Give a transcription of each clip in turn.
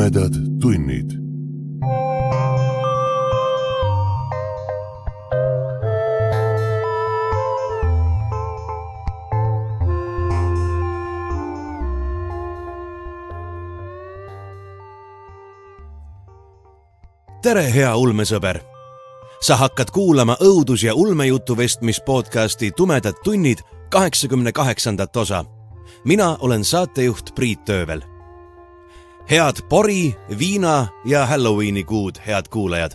Tumedad tunnid. Tere, hea ulmesõber! Sa hakkad kuulama õudus- ja ulmejutuvestmis podcasti Tumedad tunnid 88. osa. Mina olen saatejuht Priit Töövel. Head pori, viina ja Halloweeni kuud, head kuulajad!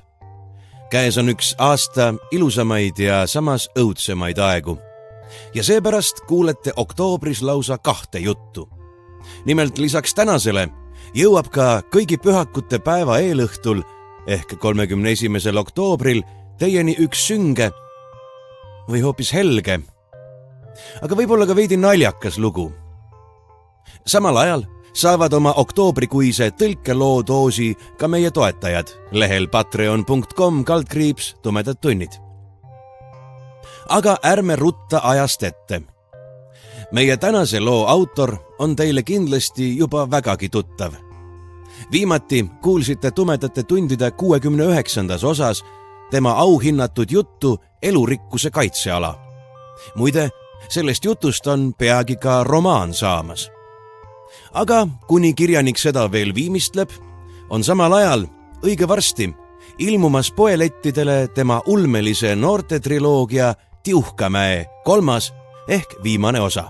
Käes on üks aasta ilusamaid ja samas õudsemaid aegu. Ja seepärast kuulete oktoobris lausa 2 juttu. Nimelt lisaks tänasele jõuab ka kõigi pühakute päeva eelõhtul ehk 31. oktoobril teieni üks sünge või hoopis helge, aga võib-olla ka veidi naljakas lugu. Samal ajal saavad oma oktoobrikuise tõlkeloo doosi ka meie toetajad lehel patreon.com/tumedad tunnid. Aga ärme rutta ajast ette. Meie tänase loo autor on teile kindlasti juba vägagi tuttav. Viimati kuulsite Tumedate tundide 69. osas tema auhinnatud juttu Elurikkuse kaitseala. Muide, sellest jutust on peagi ka romaan saamas. Aga kuni kirjanik seda veel viimistleb, on samal ajal õige varsti ilmumas poelettidele tema ulmelise noortetriloogia Tiuhkamäe 3. ehk viimane osa.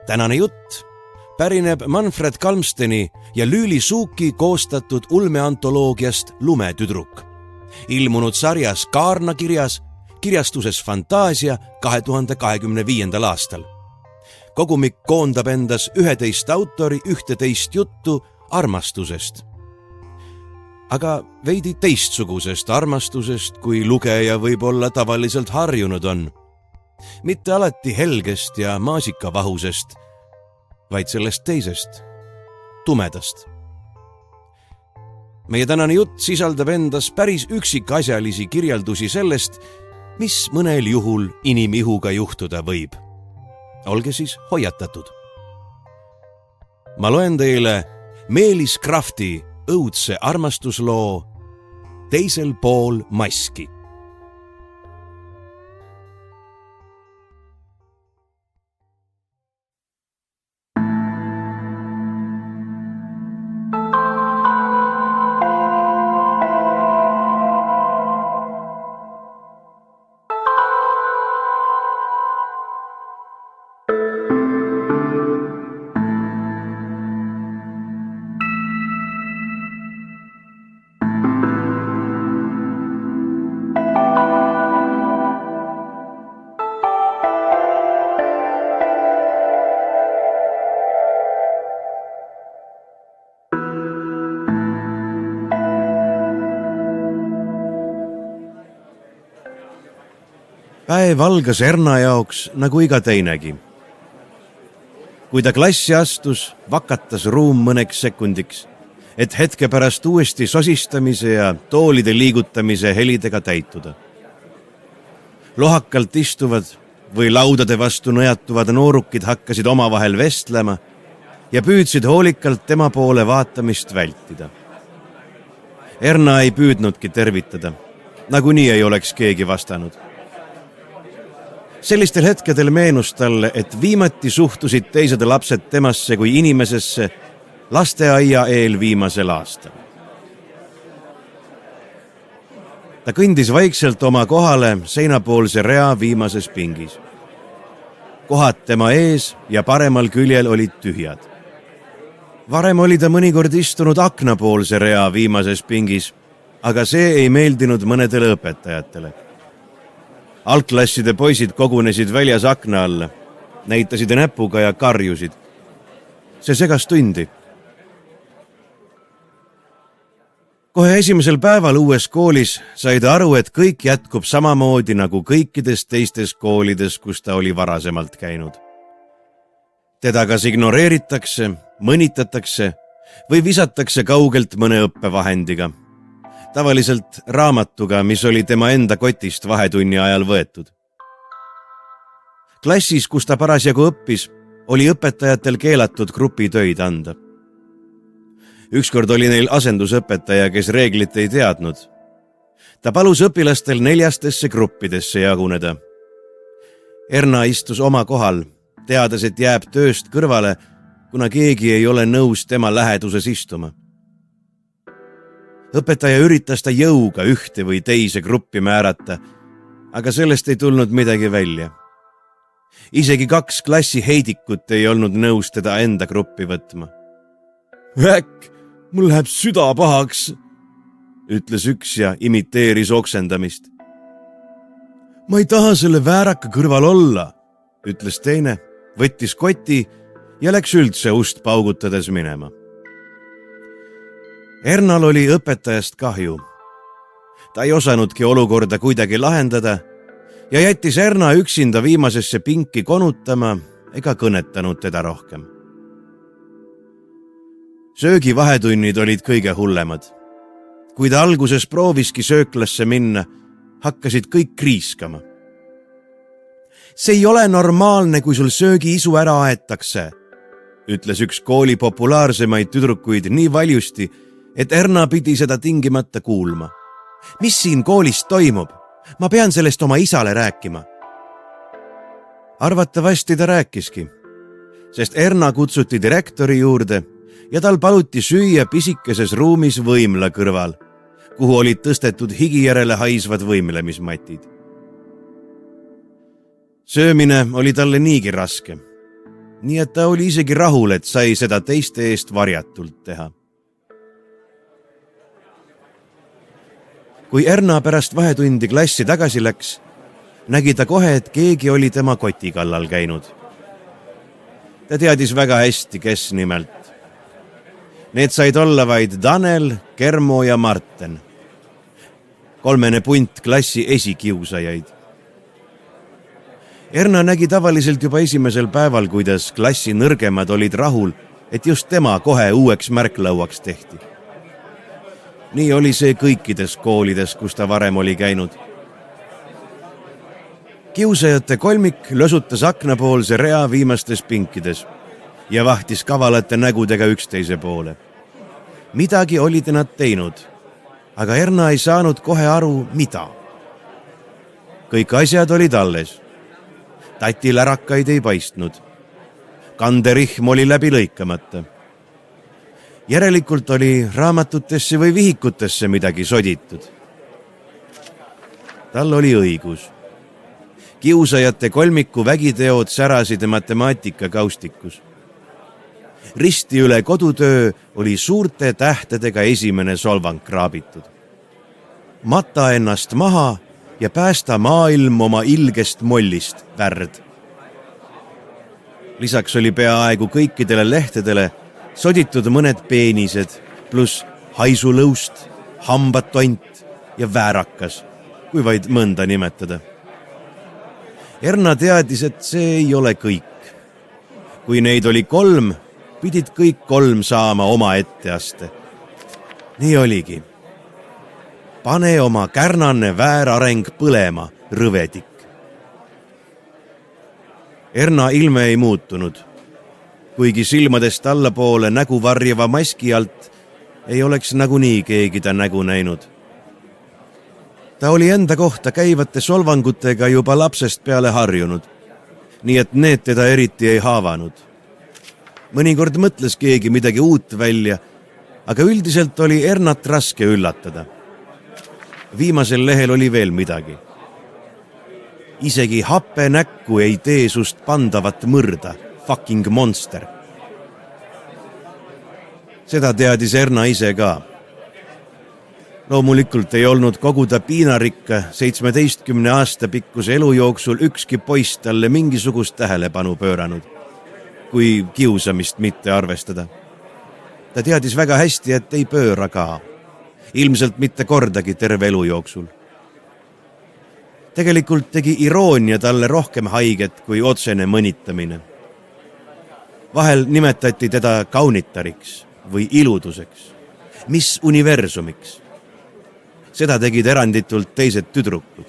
Tänane jutt pärineb Manfred Kalmsteni ja Lüüli Suuki koostatud ulmeantoloogiast Lumetüdruk, ilmunud sarjas Kaarna kirjas, kirjastuses Fantaasia 2025. aastal. Kogumik koondab endas 11 autori 11 juttu armastusest. Aga veidi teistsugusest armastusest, kui lugeja võib olla tavaliselt harjunud on. Mitte alati helgest ja maasikavahusest, vaid sellest teisest, tumedast. Meie tänane jutt sisaldab endas päris üksikasjalisi kirjeldusi sellest, mis mõnel juhul inimihuga juhtuda võib. Olge siis hoiatatud. Ma loen teile Meelis Krafti õudse armastusloo Teisel pool maski. Päev algas Erna jaoks nagu iga teinegi. Kui ta klassi astus, vakatas ruum mõneks sekundiks, et hetke pärast uuesti sosistamise ja toolide liigutamise helidega täituda. Lohakalt istuvad või laudade vastu nõjatuvad noorukid hakkasid omavahel vestlema ja püüdsid hoolikalt tema poole vaatamist vältida. Erna ei püüdnudki tervitada, nagunii ei oleks keegi vastanud. Sellistel hetkedel meenus talle, et viimati suhtusid teised lapsed temasse kui inimesesse lasteaia eelviimasel aastal. Ta kõndis vaikselt oma kohale seinapoolse rea viimases pingis. Kohad tema ees ja paremal küljel olid tühjad. Varem oli ta mõnikord istunud aknapoolse rea viimases pingis, aga see ei meeldinud mõnedele õpetajatele. Algklasside poisid kogunesid väljas akna alla, näitasid näpuga ja karjusid. See segas tundi. Kohe esimesel päeval uues koolis sai ta aru, et kõik jätkub samamoodi nagu kõikides teistes koolides, kus ta oli varasemalt käinud. Teda kas ignoreeritakse, mõnitatakse või visatakse kaugelt mõne õppevahendiga. Tavaliselt raamatuga, mis oli tema enda kotist vahetunni ajal võetud. Klassis, kus ta parasjagu õppis, oli õpetajatel keelatud grupitöid anda. Ükskord oli neil asendusõpetaja, kes reeglit ei teadnud. Ta palus õpilastel 4 gruppidesse jaguneda. Erna istus oma kohal, teades, et jääb tööst kõrvale, kuna keegi ei ole nõus tema läheduses istuma. Õpetaja üritas ta jõuga ühte või teise gruppi määrata, aga sellest ei tulnud midagi välja. Isegi 2 klassi heidikut ei olnud nõus teda enda gruppi võtma. Äkk, mul läheb süda pahaks, ütles üks ja imiteeris oksendamist. Ma ei taha selle vääraka kõrval olla, ütles teine, võttis koti ja läks üldse ust paugutades minema. Ernal oli õpetajast kahju. Ta ei osanudki olukorda kuidagi lahendada ja jättis Erna üksinda viimasesse pinki konutama ega kõnetanud teda rohkem. Söögivahetunnid olid kõige hullemad. Kui ta alguses prooviski sööklasse minna, hakkasid kõik kriiskama. See ei ole normaalne, kui sul söögiisu ära aetakse, ütles üks kooli populaarsemaid tüdrukuid nii valjusti, et Erna pidi seda tingimata kuulma. Mis siin koolis toimub? Ma pean sellest oma isale rääkima. Arvatavasti ta rääkiski, sest Erna kutsuti direktori juurde ja tal paluti süüa pisikeses ruumis võimla kõrval, kuhu olid tõstetud higi järele haisvad võimlemismatid. Söömine oli talle niigi raske, nii et ta oli isegi rahul, et sai seda teiste eest varjatult teha. Kui Erna pärast vahetundi klassi tagasi läks, nägi ta kohe, et keegi oli tema koti kallal käinud. Ta teadis väga hästi, kes nimelt. Need said olla vaid Tanel, Kermo ja Marten. 3 punt klassi esikiusajaid. Erna nägi tavaliselt juba esimesel päeval, kuidas klassi nõrgemad olid rahul, et just tema kohe uueks märklauaks tehti. Nii oli see kõikides koolides, kus ta varem oli käinud. Kiusajate kolmik lösutas aknapoolse rea viimastes pinkides ja vahtis kavalate nägudega üksteise poole. Midagi olid nad teinud, aga Erna ei saanud kohe aru, mida. Kõik asjad olid alles. Tatilärakaid ei paistnud. Kanderihm oli läbi lõikamata. Järelikult oli raamatutesse või vihikutesse midagi soditud. Tal oli õigus. Kiusajate kolmiku vägiteod särasid matemaatikakaustikus. Risti üle kodutöö oli suurte tähtedega esimene solvang kraabitud. Mata ennast maha ja päästa maailm oma ilgest mollist värd. Lisaks oli peaaegu kõikidele lehtedele soditud mõned peenised pluss haisulõust, hambatont ja väärakas, kui vaid mõnda nimetada. Erna teadis, et see ei ole kõik. Kui neid oli 3, pidid kõik 3 saama oma etteaste. Nii oligi. Pane oma kärnane väärareng põlema, rõvedik. Erna ilme ei muutunud. Kuigi silmadest allapoole nägu varjava maski alt ei oleks nagunii keegi ta nägu näinud. Ta oli enda kohta käivate solvangutega juba lapsest peale harjunud, nii et need teda eriti ei haavanud. Mõnikord mõtles keegi midagi uut välja, aga üldiselt oli Ernat raske üllatada. Viimasel lehel oli veel midagi. Isegi happe näkku ei tee sust pandavat mõrda, fucking monster. Seda teadis Erna ise ka. Loomulikult ei olnud kogu ta piinarikka 17 aasta pikkuse elu jooksul ükski poiss talle mingisugust tähelepanu pööranud, kui kiusamist mitte arvestada. Ta teadis väga hästi, et ei pööra ka. Ilmselt mitte kordagi terve elu jooksul. Tegelikult tegi iroonia talle rohkem haiget kui otsene mõnitamine. Vahel nimetati teda kaunitariks või iluduseks, mis universumiks. Seda tegid eranditult teised tüdrukud.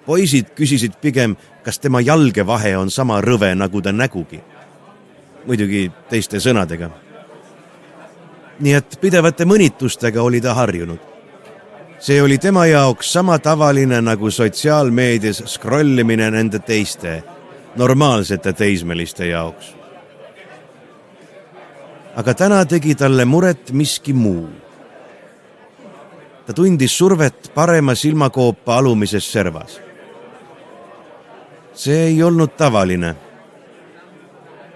Poisid küsisid pigem, kas tema jalgevahe on sama rõve nagu ta nägugi. Muidugi teiste sõnadega. nii et pidevate mõnitustega oli ta harjunud. See oli tema jaoks sama tavaline nagu sotsiaalmeedias scrollimine nende teiste, normaalsete teismeliste jaoks. Aga täna tegi talle muret miski muu. Ta tundis survet parema silmakoopa alumises servas. See ei olnud tavaline.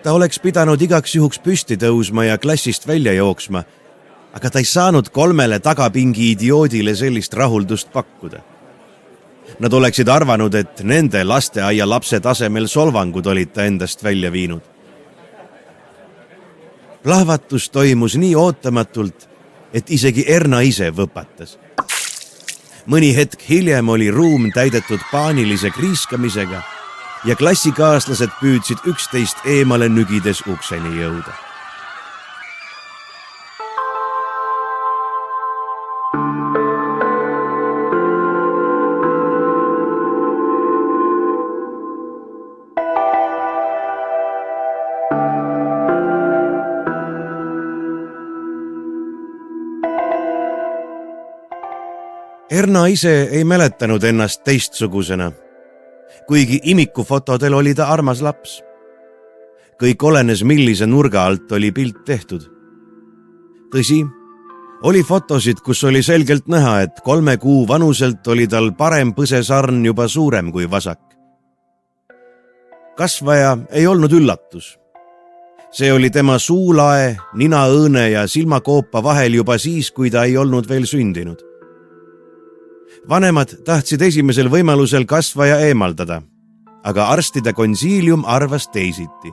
Ta oleks pidanud igaks juhuks püsti tõusma ja klassist välja jooksma, aga ta ei saanud 3 tagapingi idioodile sellist rahuldust pakkuda. Nad oleksid arvanud, et nende lasteaia lapse tasemel solvangud olid ta endast välja viinud. Plahvatus toimus nii ootamatult, et isegi Erna ise võpatas. Mõni hetk hiljem oli ruum täidetud paanilise kriiskamisega ja klassikaaslased püüdsid üksteist eemale nügides ukseni jõuda. Erna ise ei mäletanud ennast teistsugusena, kuigi imikufotodel oli ta armas laps. Kõik olenes, millise nurga alt oli pilt tehtud. Tõsi, oli fotosid, kus oli selgelt näha, et 3 kuu vanuselt oli tal parem põsesarn juba suurem kui vasak. Kasvaja ei olnud üllatus. See oli tema suulae, ninaõõne ja silmakoopa vahel juba siis, kui ta ei olnud veel sündinud. Vanemad tahtsid esimesel võimalusel kasvaja eemaldada, aga arstide konsiilium arvas teisiti.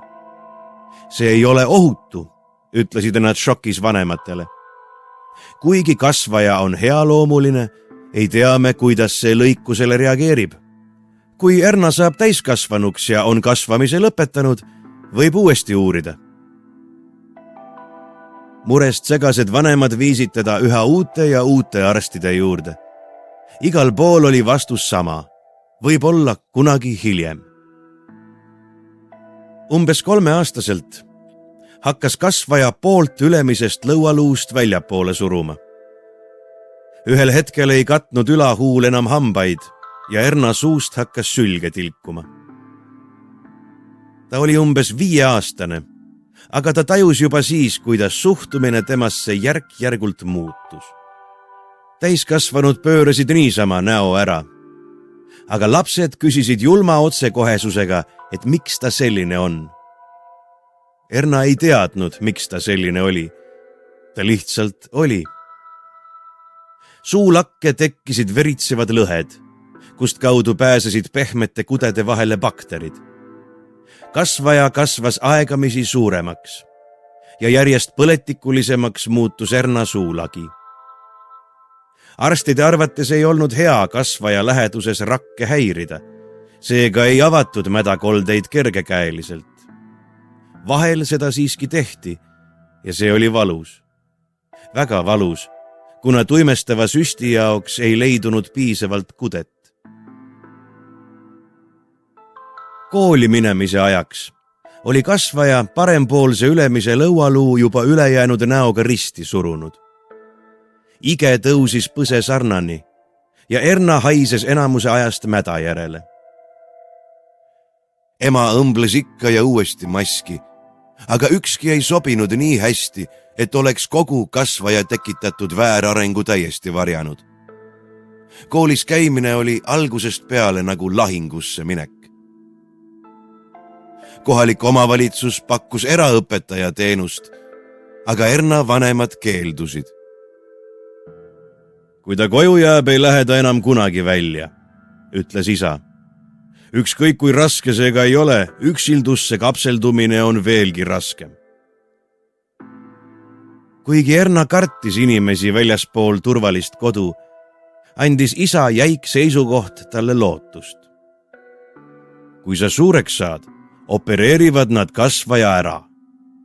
See ei ole ohutu, ütlesid nad šokis vanematele. Kuigi kasvaja on healoomuline, ei tea me, kuidas see lõikusele reageerib. Kui Erna saab täiskasvanuks ja on kasvamise lõpetanud, võib uuesti uurida. Murest segased vanemad viisid teda üha uute ja uute arstide juurde. Igal pool oli vastus sama, võib-olla kunagi hiljem. Umbes 3-aastaselt hakkas kasvaja poolt ülemisest lõualuust väljapoole suruma. Ühel hetkel ei katnud ülahuul enam hambaid ja Erna suust hakkas sülge tilkuma. Ta oli umbes 5-aastane, aga ta tajus juba siis, kuidas suhtumine temasse järk-järgult muutus. Täiskasvanud pöörasid niisama näo ära, aga lapsed küsisid julma otsekohesusega, et miks ta selline on. Erna ei teadnud, miks ta selline oli. Ta lihtsalt oli. Suulakke tekkisid veritsevad lõhed, kust kaudu pääsesid pehmete kudede vahele bakterid. Kasvaja kasvas aegamisi suuremaks ja järjest põletikulisemaks muutus Erna suulagi. Arstide arvates ei olnud hea kasvaja läheduses rakke häirida, seega ei avatud mädakoldeid kergekäeliselt. Vahel seda siiski tehti ja see oli valus. Väga valus, kuna tuimestava süsti jaoks ei leidunud piisavalt kudet. Kooli minemise ajaks oli kasvaja parempoolse ülemise lõualuu juba ülejäänud näoga risti surunud. Ige tõusis põse sarnani ja Erna haises enamuse ajast mäda järele. Ema õmbles ikka ja uuesti maski, aga ükski ei sobinud nii hästi, et oleks kogu kasvaja tekitatud väärarengu täiesti varjanud. Koolis käimine oli algusest peale nagu lahingusse minek. Kohalik omavalitsus pakkus eraõpetaja teenust, aga Erna vanemad keeldusid. Kui ta koju jääb, ei lähe ta enam kunagi välja, ütles isa. Ükskõik kui raske see ka ei ole, üksildusse kapseldumine on veelgi raskem. Kuigi Erna kartis inimesi väljaspool turvalist kodu, andis isa jäik seisukoht talle lootust. Kui sa suureks saad, opereerivad nad kasvaja ära,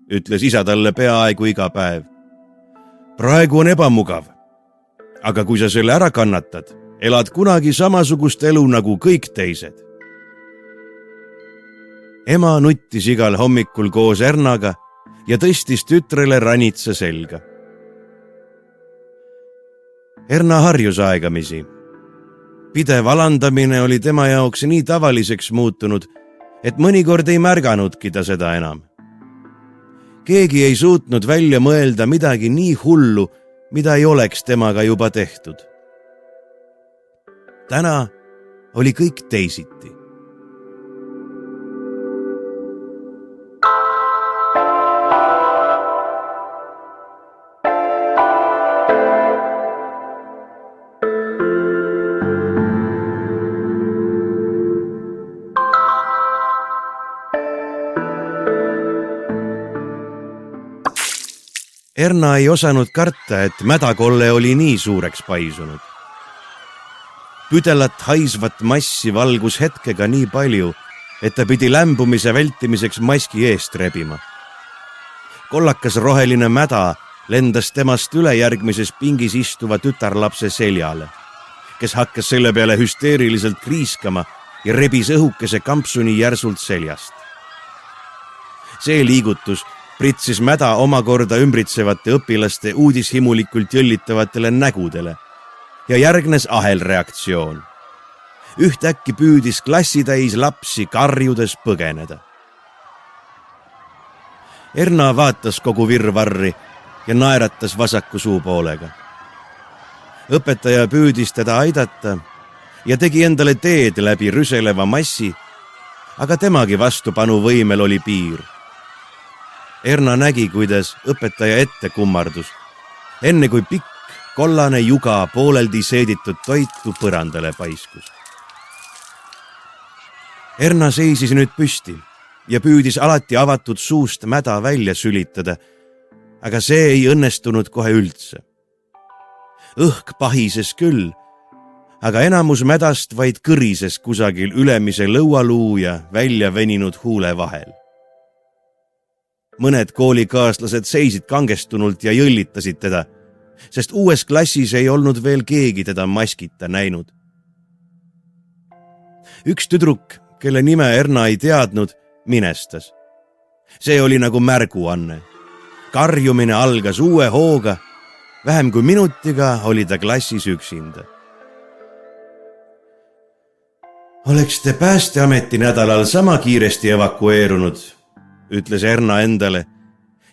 ütles isa talle peaaegu iga päev. Praegu on ebamugav. Aga kui sa selle ära kannatad, elad kunagi samasugust elu nagu kõik teised. Ema nuttis igal hommikul koos Ernaga ja tõstis tütrele ranitsa selga. Erna harjus aegamisi. Pidev alandamine oli tema jaoks nii tavaliseks muutunud, et mõnikord ei märganudki ta seda enam. Keegi ei suutnud välja mõelda midagi nii hullu, mida ei oleks temaga juba tehtud. Täna oli kõik teisiti. Erna ei osanud karta, et mädakolle oli nii suureks paisunud. Püdelat haisvat massi valgus hetkega nii palju, et ta pidi lämbumise vältimiseks maski eest rebima. Kollakas roheline mäda lendas temast üle järgmises pingis istuva tütarlapse seljale, kes hakkas selle peale hüsteeriliselt kriiskama ja rebis õhukese kampsuni järsult seljast. See liigutus pritsis mäda omakorda ümbritsevate õpilaste uudishimulikult jõllitavatele nägudele ja järgnes ahelreaktsioon. Ühtäkki püüdis klassitäis lapsi karjudes põgeneda. Erna vaatas kogu virvarri ja naeratas vasaku suupoolega. Õpetaja püüdis teda aidata ja tegi endale teed läbi rüseleva massi, aga temagi vastupanuvõimel oli piir. Erna nägi, kuidas õpetaja ette kummardus, enne kui pikk kollane juga pooleldi seeditud toitu põrandale paiskus. Erna seisis nüüd püsti ja püüdis alati avatud suust mäda välja sülitada, aga see ei õnnestunud kohe üldse. Õhk pahises küll, aga enamus mädast vaid kõrises kusagil ülemise lõualuu ja välja veninud huule vahel. Mõned koolikaaslased seisid kangestunult ja jõllitasid teda, sest uues klassis ei olnud veel keegi teda maskita näinud. Üks tüdruk, kelle nime Erna ei teadnud, minestas. See oli nagu märguanne. Karjumine algas uue hooga. Vähem kui minutiga oli ta klassis üksinda. Oleks te Päästeameti nädalal sama kiiresti evakueerunud, ütles Erna endale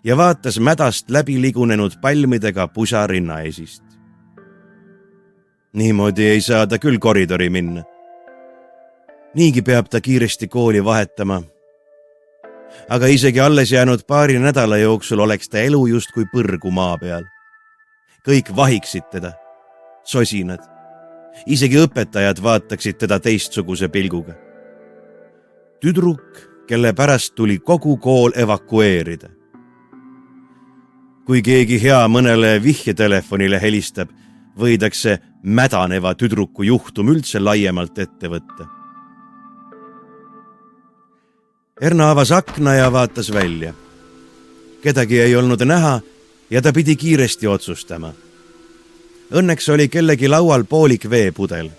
ja vaatas mädast läbi ligunenud palmidega pusa rinnaesist. Niimoodi ei saa ta küll koridori minna. Niigi peab ta kiiresti kooli vahetama. Aga isegi alles jäänud paari nädala jooksul oleks ta elu just kui põrgu maa peal. Kõik vahiksid teda, sosinad. Isegi õpetajad vaataksid teda teistsuguse pilguga. Tüdruk, kelle pärast tuli kogu kool evakueerida. Kui keegi hea mõnele vihjetelefonile helistab, võidakse mädaneva tüdruku juhtum üldse laiemalt ette võtta. Erna avas akna ja vaatas välja. Kedagi ei olnud näha ja ta pidi kiiresti otsustama. Õnneks oli kellegi laual poolik veepudel.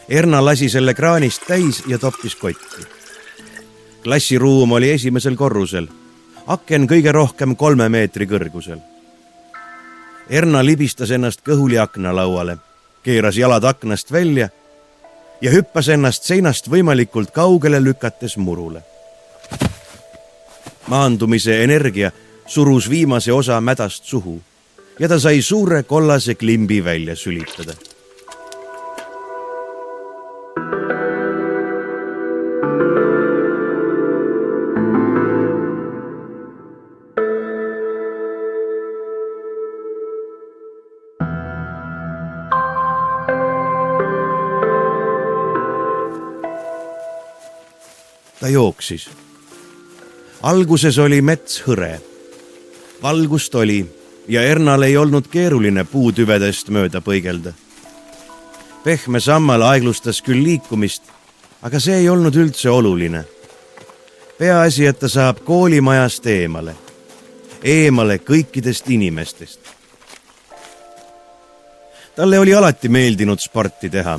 Erna lasi selle kraanist täis ja toppis kotti. Klassiruum oli esimesel korrusel, aken kõige rohkem 3 meetri kõrgusel. Erna libistas ennast kõhuli aknalauale, keeras jalad aknast välja ja hüppas ennast seinast võimalikult kaugele lükates murule. Maandumise energia surus viimase osa mädast suhu ja ta sai suure kollase klimbi välja sülitada. Ta jooksis. Alguses oli mets hõre. Valgust oli ja Ernal ei olnud keeruline puutüvedest mööda põigelda. Pehme sammal aeglustas küll liikumist, aga see ei olnud üldse oluline. Peaasi, et ta saab koolimajast eemale kõikidest inimestest. Talle oli alati meeldinud sporti teha,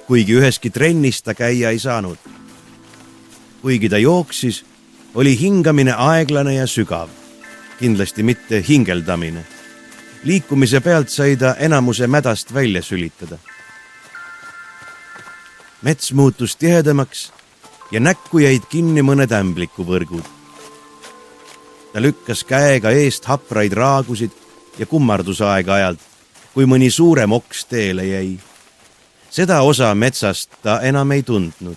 kuigi üheski trennis ta käia ei saanud. Kuigi ta jooksis, oli hingamine aeglane ja sügav, kindlasti mitte hingeldamine. Liikumise pealt sai ta enamuse mädast välja sülitada. Mets muutus tihedamaks ja näkku jäid kinni mõned ämblikuvõrgud. Ta lükkas käega eest hapraid raagusid ja kummardus aeg-ajalt, kui mõni suurem oks teele jäi. Seda osa metsast ta enam ei tundnud.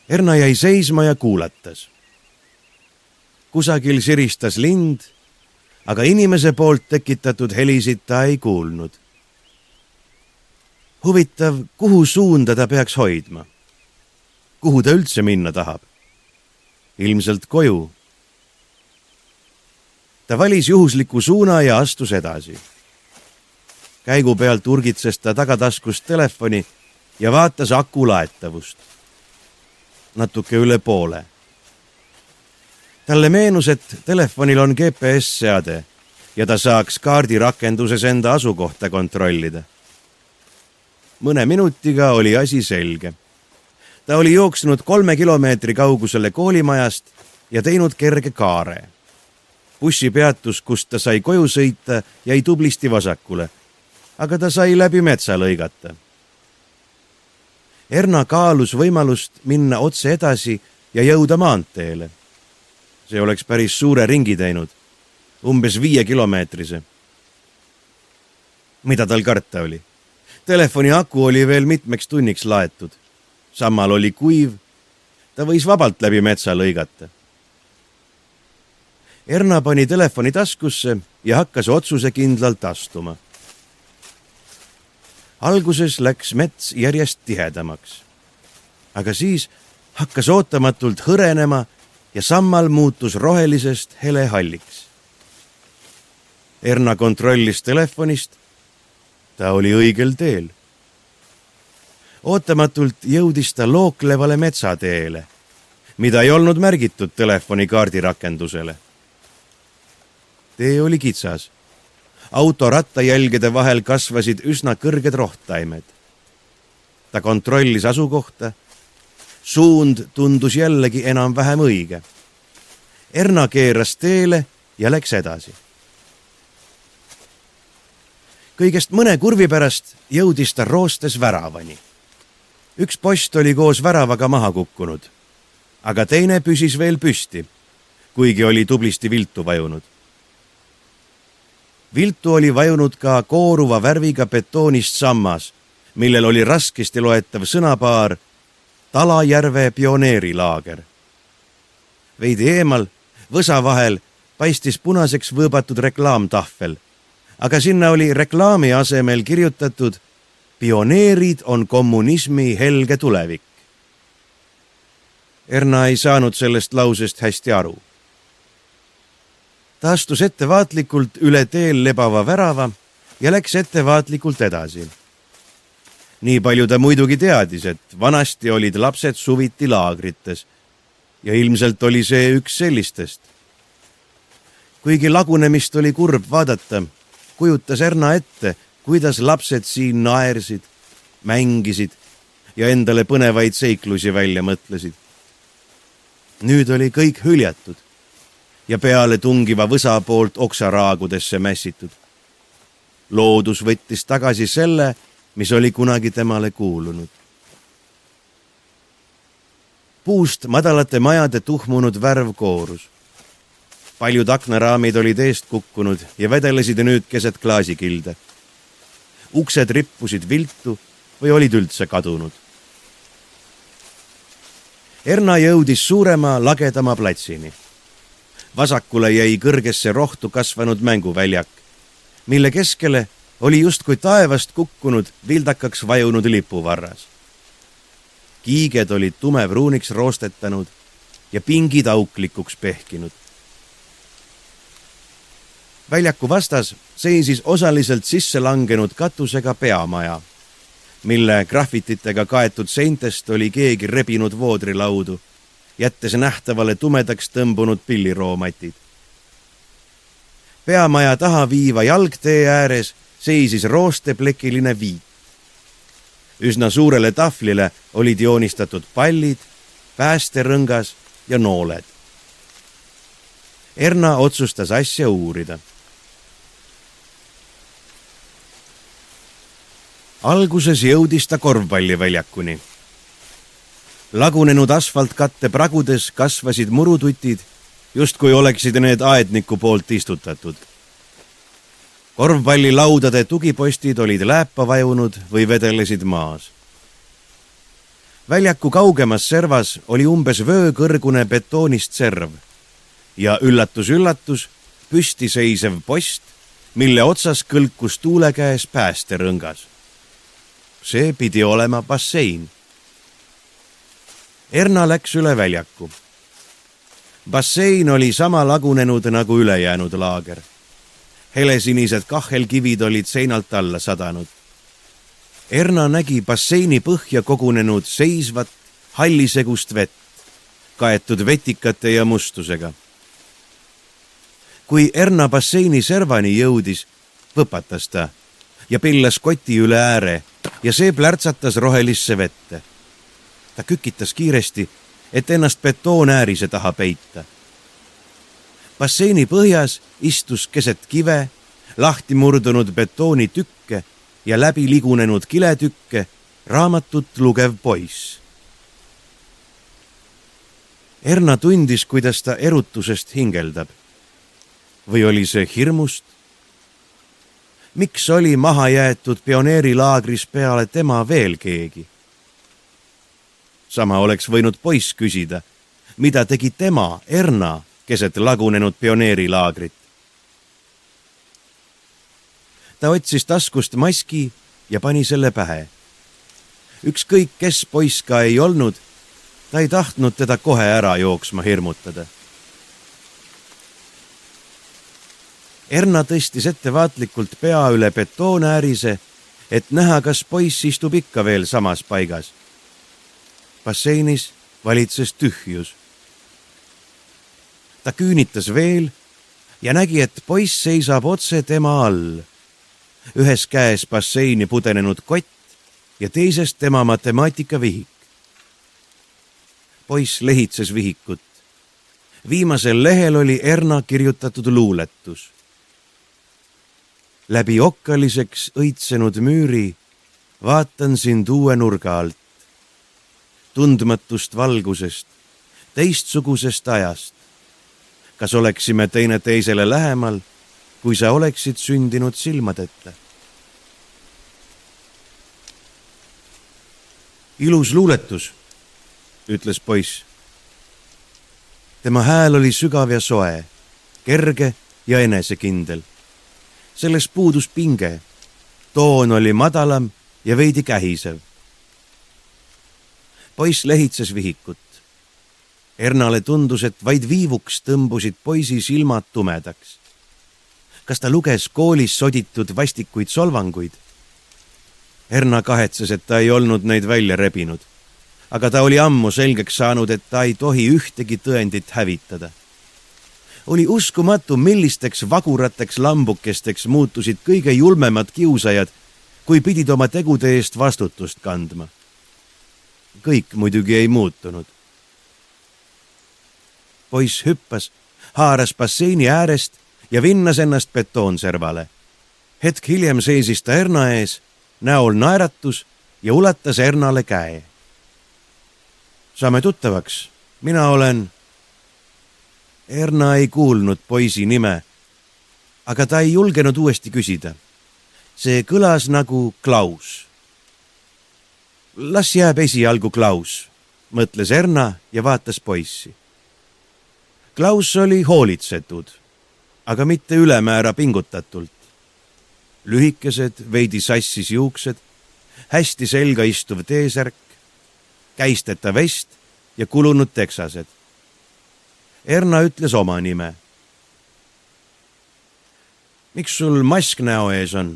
Erna jäi seisma ja kuulatas. Kusagil siristas lind, aga inimese poolt tekitatud helisid ta ei kuulnud. Huvitav, kuhu suunda ta peaks hoidma? Kuhu ta üldse minna tahab? Ilmselt koju. Ta valis juhusliku suuna ja astus edasi. Käigu pealt urgitses ta tagataskust telefoni ja vaatas aku laetavust. Natuke üle poole. Talle meenus, et telefonil on GPS-seade ja ta saaks kaardirakenduses enda asukohta kontrollida. Mõne minutiga oli asi selge. Ta oli jooksnud 3 kilomeetri kaugusele koolimajast ja teinud kerge kaare. Bussipeatus, kust ta sai koju sõita, jäi tublisti vasakule, aga ta sai läbi metsa lõigata. Erna kaalus võimalust minna otse edasi ja jõuda maanteele. See oleks päris suure ringi teinud, umbes 5 kilomeetrise. Mida tal karta oli? Telefoni aku oli veel mitmeks tunniks laetud. Sammal oli kuiv. Ta võis vabalt läbi metsa lõigata. Erna pani telefoni taskusse ja hakkas otsusekindlalt astuma. Alguses läks mets järjest tihedamaks. Aga siis hakkas ootamatult hõrenema ja sammal muutus rohelisest helehalliks. Erna kontrollis telefonist. Ta oli õigel teel. Ootamatult jõudis ta looklevale metsateele, mida ei olnud märgitud telefoni kaardirakendusele. Tee oli kitsas. Auto rattajälgede vahel kasvasid üsna kõrged rohtaimed. Ta kontrollis asukohta. Suund tundus jällegi enam-vähem õige. Erna keeras teele ja läks edasi. Kõigest mõne kurvi pärast jõudis ta roostes väravani. Üks post oli koos väravaga maha kukkunud, aga teine püsis veel püsti, kuigi oli tublisti viltu vajunud. Viltu oli vajunud ka kooruva värviga betoonist sammas, millel oli raskesti loetav sõnapaar Talajärve pioneerilaager. Veidi eemal, võsa vahel, paistis punaseks võõbatud reklaamtahvel, aga sinna oli reklaami asemel kirjutatud Pioneerid on kommunismi helge tulevik. Erna ei saanud sellest lausest hästi aru. Ta astus ettevaatlikult üle teel lebava värava ja läks ettevaatlikult edasi. Nii palju ta muidugi teadis, et vanasti olid lapsed suviti laagrites ja ilmselt oli see üks sellistest. Kuigi lagunemist oli kurb vaadata, kujutas Erna ette, kuidas lapsed siin naersid, mängisid ja endale põnevaid seiklusi välja mõtlesid. Nüüd oli kõik hüljatud ja peale tungiva võsa poolt oksaraagudesse mässitud. Loodus võttis tagasi selle, mis oli kunagi temale kuulunud. Puust madalate majade tuhmunud värv koorus. Paljud aknaraamid olid eest kukkunud ja vedelesid nüüd keset klaasikilde. Uksed rippusid viltu või olid üldse kadunud. Erna jõudis suurema, lagedama platsini. Vasakule jäi kõrgesse rohtu kasvanud mänguväljak, mille keskele oli justkui taevast kukkunud vildakaks vajunud lipuvarras. Kiiged olid tumepruuniks roostetanud ja pingid auklikuks pehkinud. Väljaku vastas seisis osaliselt sisse langenud katusega peamaja, mille grafititega kaetud seintest oli keegi rebinud voodrilaudu, jättes nähtavale tumedaks tõmbunud pilliroomatid. Peamaja taha viiva jalgtee ääres seisis roosteplekiline viit. Üsna suurele tahvlile olid joonistatud pallid, päästerõngas ja nooled. Erna otsustas asja uurida. Alguses jõudis ta korvpalliväljakuni. Lagunenud asfaltkatte pragudes kasvasid murututid, justkui oleksid need aedniku poolt istutatud. Korvpallilaudade tugipostid olid lääpa vajunud või vedelesid maas. Väljaku kaugemas servas oli umbes vöökõrgune betoonist serv ja üllatus, püsti seisev post, mille otsas kõlkus tuule käes päästerõngas. See pidi olema bassein. Erna läks üle väljaku. Bassein oli sama lagunenud nagu ülejäänud laager. Helesinised kahelkivid olid seinalt alla sadanud. Erna nägi basseini põhja kogunenud seisvat, hallisegust vett, kaetud vetikate ja mustusega. Kui Erna basseini servani jõudis, võpatas ta ja pillas koti üle ääre ja see plärtsatas rohelisse vette. Ta kükitas kiiresti, et ennast betoonäärise taha peita. Basseini põhjas istus keset kive, lahti murdunud betoonitükke ja läbi ligunenud kiletükke raamatut lugev poiss. Erna tundis, kuidas ta erutusest hingeldab. Või oli see hirmust? Miks oli maha jäetud pioneerilaagris peale tema veel keegi? Sama oleks võinud poiss küsida, mida tegi tema, Erna, keset lagunenud pioneerilaagrit. Ta otsis taskust maski ja pani selle pähe. Ükskõik, kes poiss ka ei olnud, ta ei tahtnud teda kohe ära jooksma hirmutada. Erna tõstis ettevaatlikult pea üle betoonäärise, et näha, kas poiss istub ikka veel samas paigas. Basseinis valitses tühjus. Ta küünitas veel ja nägi, et poiss seisab otse tema all. Ühes käes basseini pudenenud kott ja teises tema matemaatikavihik. Poiss lehitses vihikut. Viimasel lehel oli Erna kirjutatud luuletus. Läbi okkaliseks õitsenud müüri vaatan sind uue nurga alt. Tundmatust valgusest, teistsugusest ajast. Kas oleksime teineteisele lähemal, kui sa oleksid sündinud silmadeta? Ilus luuletus, ütles poiss. Tema hääl oli sügav ja soe, kerge ja enesekindel. Selles puudus pinge, toon oli madalam ja veidi kähisev. Poiss lehitses vihikut. Ernale tundus, et vaid viivuks tõmbusid poisi silmad tumedaks. Kas ta luges koolis soditud vastikuid solvanguid? Erna kahetses, et ta ei olnud neid välja rebinud, aga ta oli ammu selgeks saanud, et ta ei tohi ühtegi tõendit hävitada. Oli uskumatu, millisteks vagurateks lambukesteks muutusid kõige julmemad kiusajad, kui pidid oma tegude eest vastutust kandma. Kõik muidugi ei muutunud. Poiss hüppas, haaras basseini äärest ja vinnas ennast betoonservale. Hetk hiljem seisis ta Erna ees, näol naeratus ja ulatas Ernale käe. Saame tuttavaks, mina olen... Erna ei kuulnud poisi nime, aga ta ei julgenud uuesti küsida. See kõlas nagu Klaus. Las jääb esialgu Klaus, mõtles Erna ja vaatas poissi. Klaus oli hoolitsetud, aga mitte ülemäära pingutatult. Lühikesed, veidi sassis juuksed, hästi selga istuv teesärk, käisteta vest ja kulunud teksased. Erna ütles oma nime. Miks sul mask näo ees on?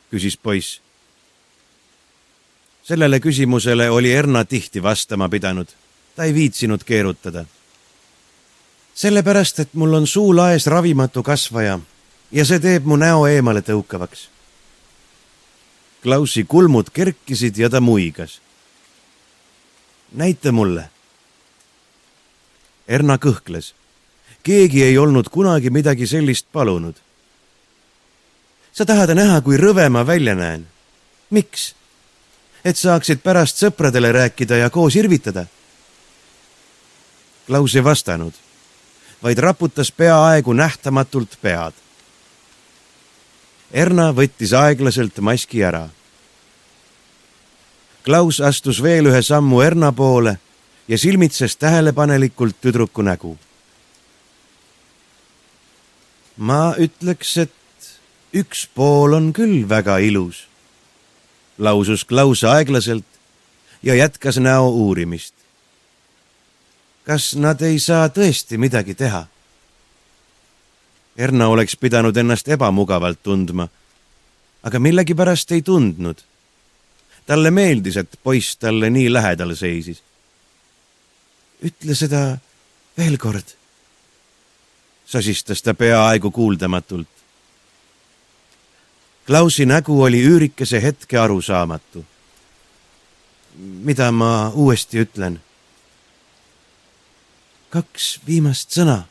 Küsis poiss. Sellele küsimusele oli Erna tihti vastama pidanud. Ta ei viitsinud keerutada. Sellepärast, et mul on suu laes ravimatu kasvaja ja see teeb mu näo eemale tõukavaks. Klausi kulmud kerkisid ja ta muigas. Näita mulle. Erna kõhkles. Keegi ei olnud kunagi midagi sellist palunud. Sa tahad näha, kui rõve ma välja näen? Miks? Et saaksid pärast sõpradele rääkida ja koos irvitada? Klaus ei vastanud, vaid raputas peaaegu nähtamatult pead. Erna võttis aeglaselt maski ära. Klaus astus veel ühe sammu Erna poole ja silmitses tähelepanelikult tüdruku nägu. Ma ütleks, et üks pool on küll väga ilus, lausus Klaus aeglaselt ja jätkas näo uurimist. Kas nad ei saa tõesti midagi teha? Erna oleks pidanud ennast ebamugavalt tundma, aga millegipärast ei tundnud. Talle meeldis, et poiss talle nii lähedal seisis. Ütle seda veel kord, sosistas ta peaaegu kuuldamatult. Klausi nägu oli üürikese hetke arusaamatu. Mida ma uuesti ütlen? 2 viimast sõna.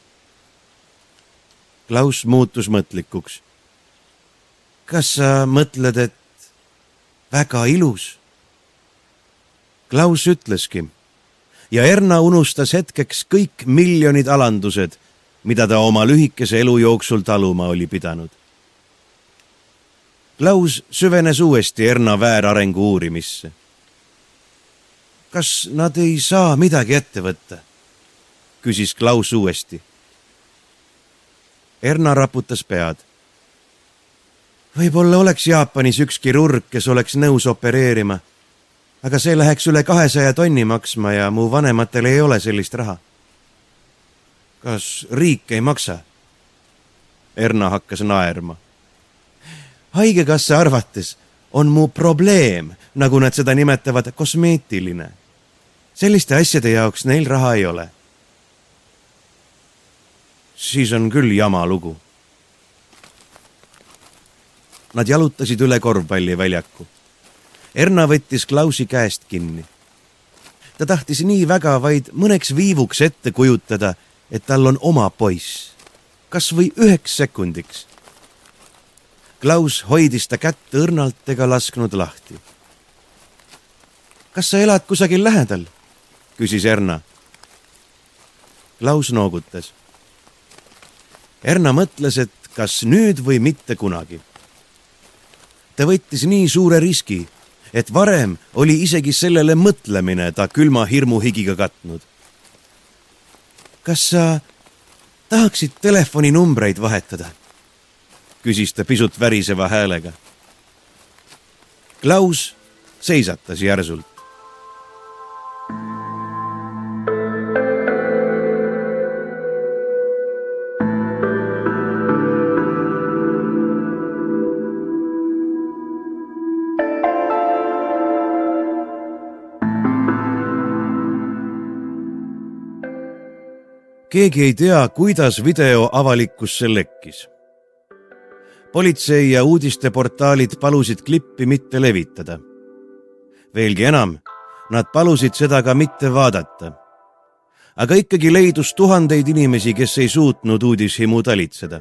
Klaus muutus mõtlikuks. Kas sa mõtled, et väga ilus? Klaus ütleski ja Erna unustas hetkeks kõik miljonid alandused, mida ta oma lühikese elu jooksul taluma oli pidanud. Klaus süvenes uuesti Erna väärarengu uurimisse. Kas nad ei saa midagi ette võtta? Küsis Klaus uuesti. Erna raputas pead. Võib-olla oleks Jaapanis üks kirurg, kes oleks nõus opereerima, aga see läheks üle 200 tonni maksma ja mu vanematel ei ole sellist raha. Kas riik ei maksa? Erna hakkas naerma. Haigekassa arvates on mu probleem, nagu nad seda nimetavad, kosmeetiline. Selliste asjade jaoks neil raha ei ole. Siis on küll jama lugu. Nad jalutasid üle korvpalliväljaku. Erna võttis Klausi käest kinni. Ta tahtis nii väga vaid mõneks viivuks ette kujutada, et tal on oma poiss. Kas või 1 sekundiks. Klaus hoidis ta kätt õrnalt ega lasknud lahti. Kas sa elad kusagil lähedal? Küsis Erna. Klaus noogutas. Erna mõtles, et kas nüüd või mitte kunagi. Ta võttis nii suure riski, et varem oli isegi sellele mõtlemine ta külma hirmuhigiga katnud. Kas sa tahaksid telefoninumbreid vahetada? Küsis ta pisut väriseva häälega. Klaus seisatas järsult. Keegi ei tea, kuidas video avalikkusse lekkis. Politsei ja uudisteportaalid palusid klippi mitte levitada. Veelgi enam, nad palusid seda ka mitte vaadata. Aga ikkagi leidus tuhandeid inimesi, kes ei suutnud uudishimu talitseda.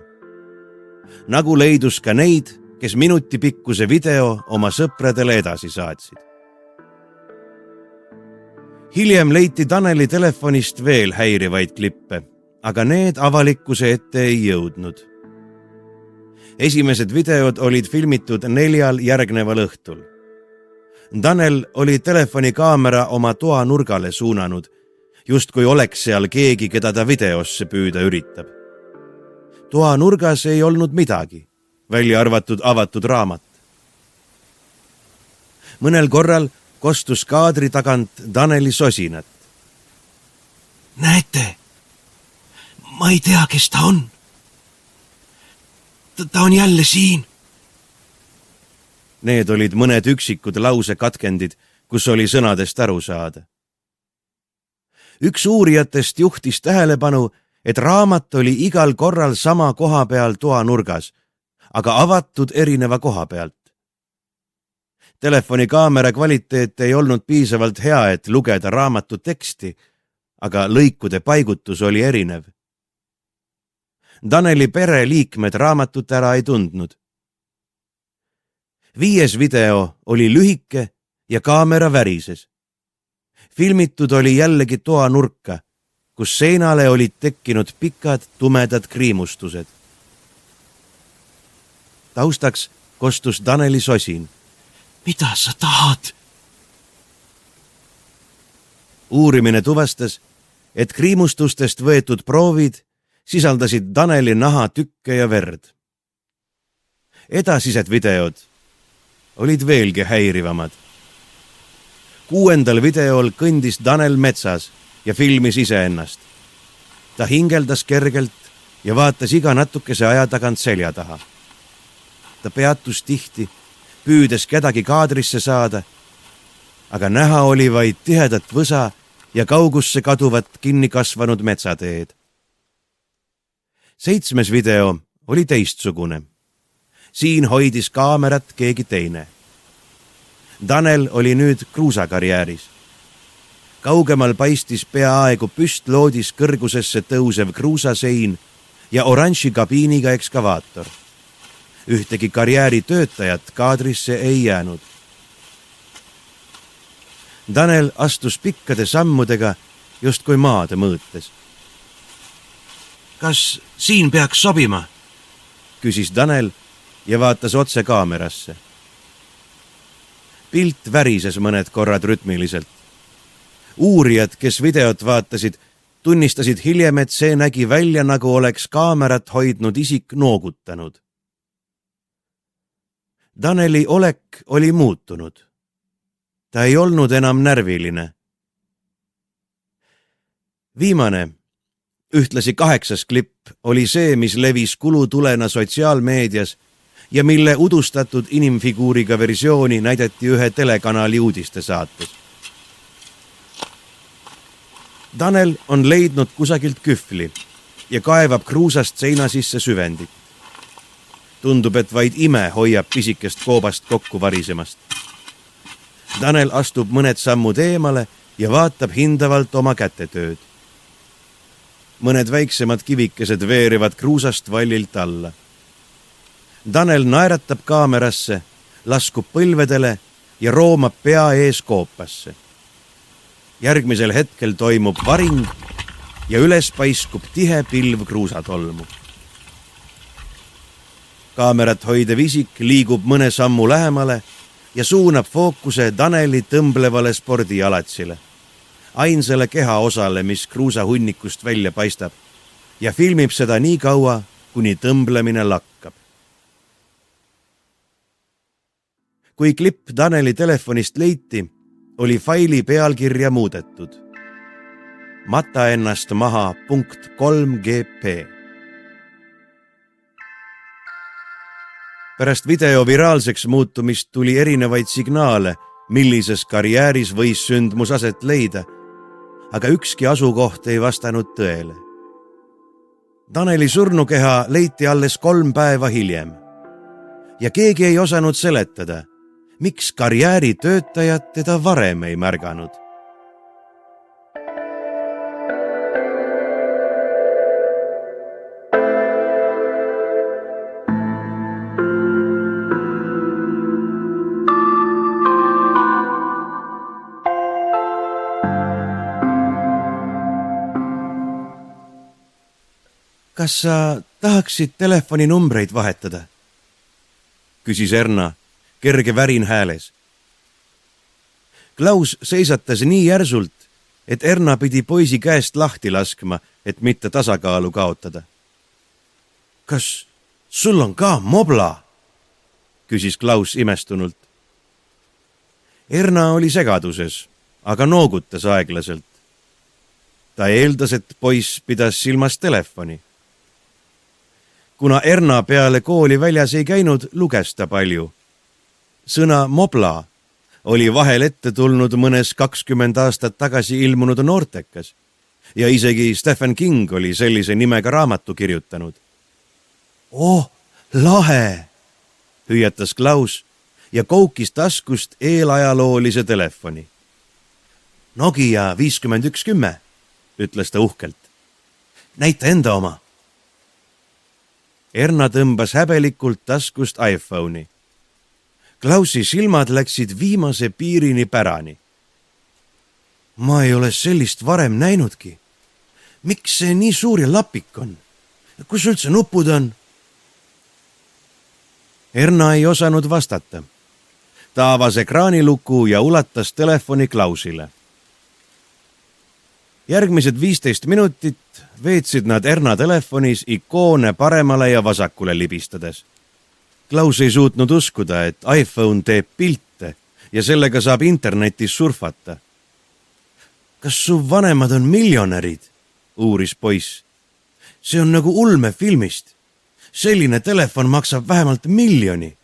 Nagu leidus ka neid, kes minutipikkuse video oma sõpradele edasi saatsid. Hiljem leiti Taneli telefonist veel häirivaid klippe, aga need avalikkuse ette ei jõudnud. Esimesed videod olid filmitud 4 järgneval õhtul. Tanel oli telefonikaamera oma toa nurgale suunanud, justkui oleks seal keegi, keda ta videosse püüda üritab. Toa nurgas ei olnud midagi, välja arvatud avatud raamat. Mõnel korral kostus kaadri tagant Taneli sosinat. Näete, ma ei tea, kes ta on. Ta on jälle siin. Need olid mõned üksikud lausekatkendid, kus oli sõnadest aru saada. Üks uurijatest juhtis tähelepanu, et raamat oli igal korral sama koha peal toa nurgas, aga avatud erineva koha pealt. Telefonikaamera kvaliteet ei olnud piisavalt hea, et lugeda raamatu teksti, aga lõikude paigutus oli erinev. Taneli pereliikmed raamatut ära ei tundnud. 5. video oli lühike ja kaamera värises. Filmitud oli jällegi toanurka, kus seinale olid tekkinud pikad tumedad kriimustused. Taustaks kostus Taneli sosin. Mida sa tahad? Uurimine tuvastas, et kriimustustest võetud proovid sisaldasid Taneli nahatükke ja verd. Edasised videod olid veelgi häirivamad. 6. videol kõndis Tanel metsas ja filmis iseennast. Ta hingeldas kergelt ja vaatas iga natukese aja tagant selja taha. Ta peatus tihti, püüdes kedagi kaadrisse saada, aga näha oli vaid tihedat võsa ja kaugusse kaduvat kinni kasvanud metsateed. 7. video oli teistsugune. Siin hoidis kaamerat keegi teine. Tanel oli nüüd kruusakarjääris. Kaugemal paistis peaaegu püstloodis kõrgusesse tõusev kruusasein ja oranži kabiiniga ekskavaator. Ühtegi karjääri töötajat kaadrisse ei jäänud. Tanel astus pikkade sammudega justkui maad mõõtes. Kas siin peaks sobima? Küsis Tanel ja vaatas otse kaamerasse. Pilt värises mõned korrad rütmiliselt. Uurijad, kes videot vaatasid, tunnistasid hiljem, et see nägi välja, nagu oleks kaamerat hoidnud isik noogutanud. Taneli olek oli muutunud. Ta ei olnud enam närviline. Viimane, ühtlasi 8. klipp oli see, mis levis kulutulena sotsiaalmeedias ja mille udustatud inimfiguuriga versiooni näidati ühe telekanali uudiste saates. Tanel on leidnud kusagilt kühvli ja kaevab kruusast seina sisse süvendit. Tundub, et vaid ime hoiab pisikest koobast kokku varisemast. Tanel astub mõned sammud eemale ja vaatab hindavalt oma kätetööd. Mõned väiksemad kivikesed veerivad kruusast vallilt alla. Tanel naeratab kaamerasse, laskub põlvedele ja roomab pea ees koopasse. Järgmisel hetkel toimub varing ja üles paiskub tihe pilv kruusatolmu. Kaamerat hoidev isik liigub mõne sammu lähemale ja suunab fookuse Taneli tõmblevale spordijalatsile, ainsale kehaosale, mis kruusahunnikust välja paistab, ja filmib seda nii kaua, kuni tõmblemine lakkab. Kui klipp Taneli telefonist leiti, oli faili pealkirja muudetud. Mata ennast maha .3gp. Pärast video viraalseks muutumist tuli erinevaid signaale, millises karjääris võis sündmus aset leida, aga ükski asukoht ei vastanud tõele. Taneli surnukeha leiti alles 3 päeva hiljem ja keegi ei osanud seletada, miks karjääritöötajad teda varem ei märganud. Kas sa tahaksid telefoninumbreid vahetada? Küsis Erna, kerge värin hääles. Klaus seisatas nii järsult, et Erna pidi poisi käest lahti laskma, et mitte tasakaalu kaotada. Kas sul on ka mobla? Küsis Klaus imestunult. Erna oli segaduses, aga noogutas aeglaselt. Ta eeldas, et poiss pidas silmas telefoni. Kuna Erna peale kooli väljas ei käinud, luges ta palju. Sõna mobla oli vahel ette tulnud mõnes 20 aastat tagasi ilmunud noortekas ja isegi Stephen King oli sellise nimega raamatu kirjutanud. Oh, lahe, hüüatas Klaus ja koukis taskust eelajaloolise telefoni. Nokia 5110, ütles ta uhkelt. Näita enda oma. Erna tõmbas häbelikult taskust iPhone'i. Klausi silmad läksid viimase piirini pärani. Ma ei ole sellist varem näinudki. Miks see nii suur ja lapik on? Kus üldse nupud on? Erna ei osanud vastata. Ta avas ekraaniluku ja ulatas telefoni Klausile. Järgmised 15 minutit veetsid nad Erna telefonis ikoone paremale ja vasakule libistades. Klaus ei suutnud uskuda, et iPhone teeb pilte ja sellega saab internetis surfata. Kas su vanemad on miljonärid? Uuris poiss. See on nagu ulmefilmist. Selline telefon maksab vähemalt 1 miljoni.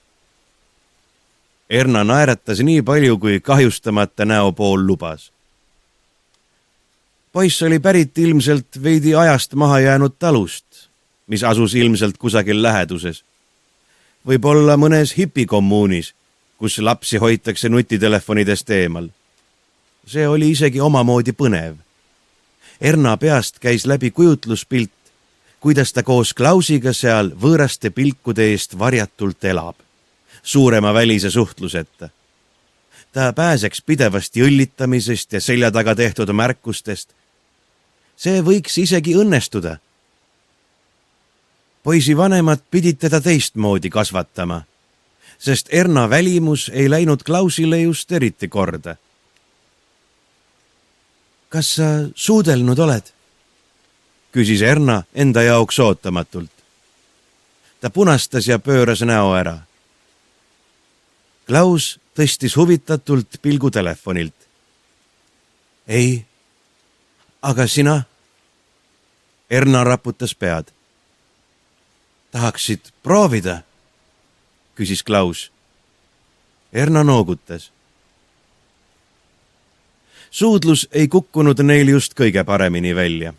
Erna naeratas nii palju, kui kahjustamata näopool lubas. Poiss oli pärit ilmselt veidi ajast maha jäänud talust, mis asus ilmselt kusagil läheduses. Võib-olla mõnes hipikommuunis, kus lapsi hoitakse nutitelefonidest eemal. See oli isegi omamoodi põnev. Erna peast käis läbi kujutluspilt, kuidas ta koos Klausiga seal võõraste pilkude eest varjatult elab, suurema välise suhtluseta. Ta pääseks pidevasti õllitamisest ja selja taga tehtud märkustest. See võiks isegi õnnestuda. Poisi vanemad pidid teda teistmoodi kasvatama, sest Erna välimus ei läinud Klausile just eriti korda. Kas sa suudelnud oled? Küsis Erna enda jaoks ootamatult. Ta punastas ja pööras näo ära. Klaus tõstis huvitatult pilgu telefonilt. Ei, aga sina? Erna raputas pead. Tahaksid proovida? Küsis Klaus. Erna noogutas. Suudlus ei kukkunud neil just kõige paremini välja.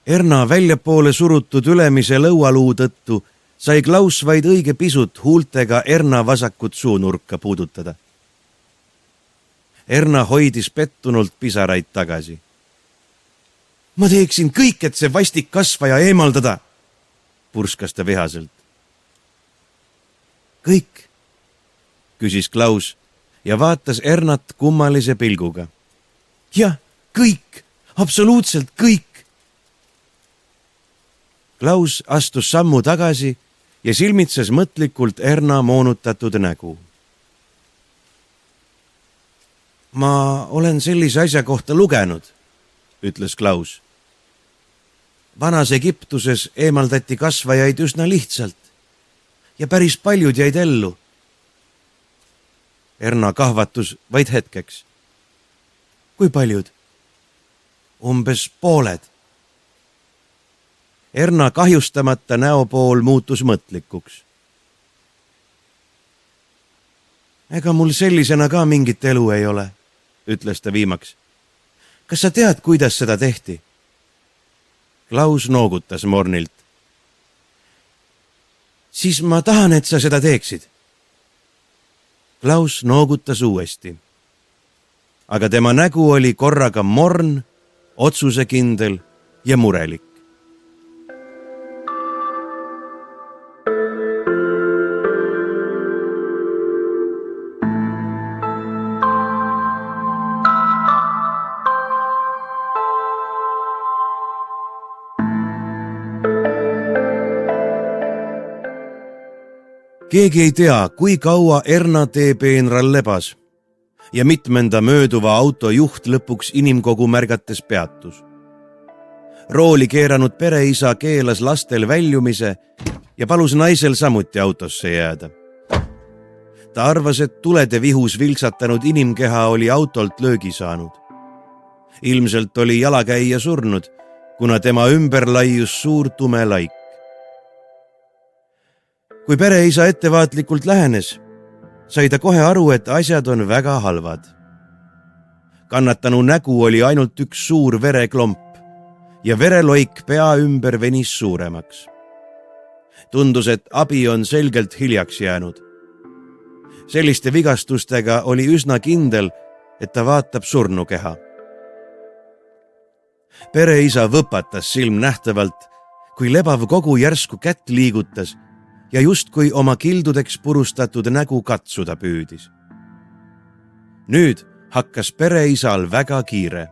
Erna väljapoole surutud ülemise lõualuu tõttu sai Klaus vaid õige pisut huultega Erna vasakut suunurka puudutada. Erna hoidis pettunult pisaraid tagasi. Ma teeksin kõik, et see vastik kasvaja eemaldada, purskas ta vihaselt. Kõik, küsis Klaus ja vaatas Ernat kummalise pilguga. Jah, kõik, absoluutselt kõik. Klaus astus sammu tagasi ja silmitses mõtlikult Erna moonutatud nägu. Ma olen sellise asja kohta lugenud, ütles Klaus. Vanas Egiptuses eemaldati kasvajaid üsna lihtsalt ja päris paljud jäid ellu. Erna kahvatus vaid hetkeks. Kui paljud? Umbes pooled. Erna kahjustamata näopool muutus mõtlikuks. Ega mul sellisena ka mingit elu ei ole, ütles ta viimaks. Kas sa tead, kuidas seda tehti? Klaus noogutas mornilt. Siis ma tahan, et sa seda teeksid. Klaus noogutas uuesti. Aga tema nägu oli korraga morn, otsusekindel ja murelik. Keegi ei tea, kui kaua Erna teepeenral lebas ja mitmenda mööduva auto juht lõpuks inimkogu märgates peatus. Rooli keeranud pereisa keelas lastel väljumise ja palus naisel samuti autosse jääda. Ta arvas, et tulede vihus vilksatanud inimkeha oli autolt löögi saanud. Ilmselt oli jalakäija surnud, kuna tema ümber laius suur tume laik. Kui pereisa ettevaatlikult lähenes, sai ta kohe aru, et asjad on väga halvad. Kannatanu nägu oli ainult üks suur vereklomp ja vereloik pea ümber venis suuremaks. Tundus, et abi on selgelt hiljaks jäänud. Selliste vigastustega oli üsna kindel, et ta vaatab surnukeha. Pereisa võpatas silm nähtavalt, kui lebav kogu järsku kätt liigutas, ja justkui oma kildudeks purustatud nägu katsuda püüdis. Nüüd hakkas pereisal väga kiire.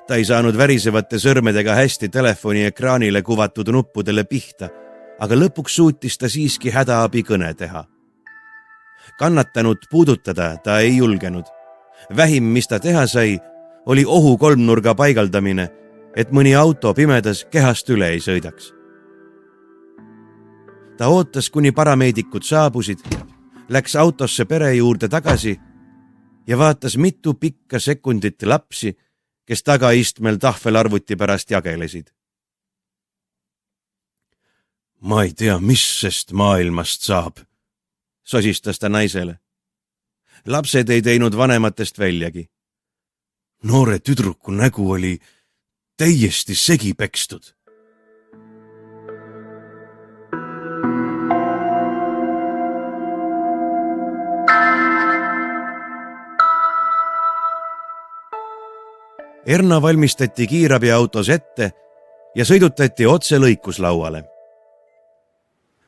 Ta ei saanud värisevate sõrmedega hästi telefoni ekraanile kuvatud nuppudele pihta, aga lõpuks suutis ta siiski hädaabi kõne teha. Kannatanut puudutada ta ei julgenud. Vähim, mis ta teha sai, oli ohukolmnurga paigaldamine, et mõni auto pimedas kehast üle ei sõidaks. Ta ootas, kuni parameedikud saabusid, läks autosse pere juurde tagasi ja vaatas mitu pikka sekundit lapsi, kes tagaistmel tahvelarvuti pärast jagelesid. Ma ei tea, mis sest maailmast saab, sosistas ta naisele. Lapsed ei teinud vanematest väljagi. Noore tüdruku nägu oli täiesti segi pekstud. Erna valmistati kiirabiautos ette ja sõidutati otse lõikuslauale.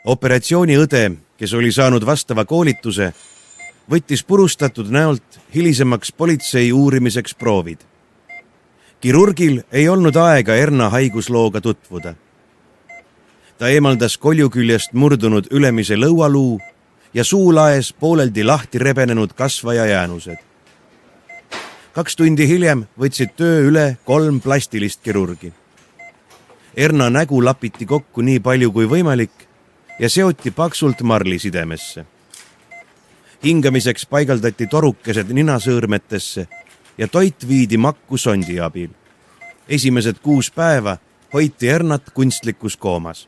Operatsiooniõde, kes oli saanud vastava koolituse, võttis purustatud näolt hilisemaks politsei uurimiseks proovid. Kirurgil ei olnud aega Erna haiguslooga tutvuda. Ta eemaldas kolju küljest murdunud ülemise lõualuu ja suulaes pooleldi lahti rebenenud kasvaja jäänused. 2 tundi hiljem võtsid töö üle 3 plastilist kirurgi. Erna nägu lapiti kokku nii palju kui võimalik ja seoti paksult marlisidemesse. Hingamiseks paigaldati torukesed ninasõõrmetesse ja toit viidi makku sondi abil. Esimesed 6 päeva hoiti Ernat kunstlikus koomas.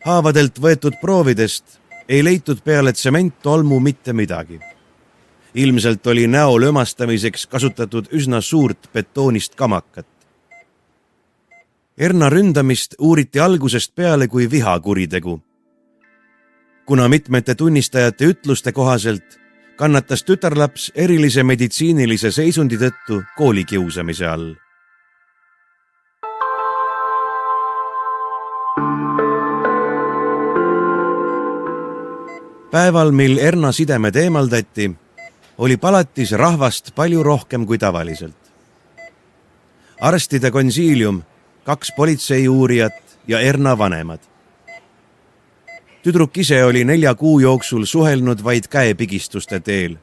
Haavadelt võetud proovidest ei leitud peale tsementtolmu mitte midagi. Ilmselt oli näo lömastamiseks kasutatud üsna suurt betoonist kamakat. Erna ründamist uuriti algusest peale kui vihakuritegu. Kuna mitmete tunnistajate ütluste kohaselt kannatas tütarlaps erilise meditsiinilise seisundi tõttu koolikiusamise all. Päeval, mil Erna sidemed eemaldati, oli palatis rahvast palju rohkem kui tavaliselt. Arstide konsiilium, 2 politseiuurijat ja Erna vanemad. Tüdruk ise oli 4 kuu jooksul suhelnud vaid käepigistuste teel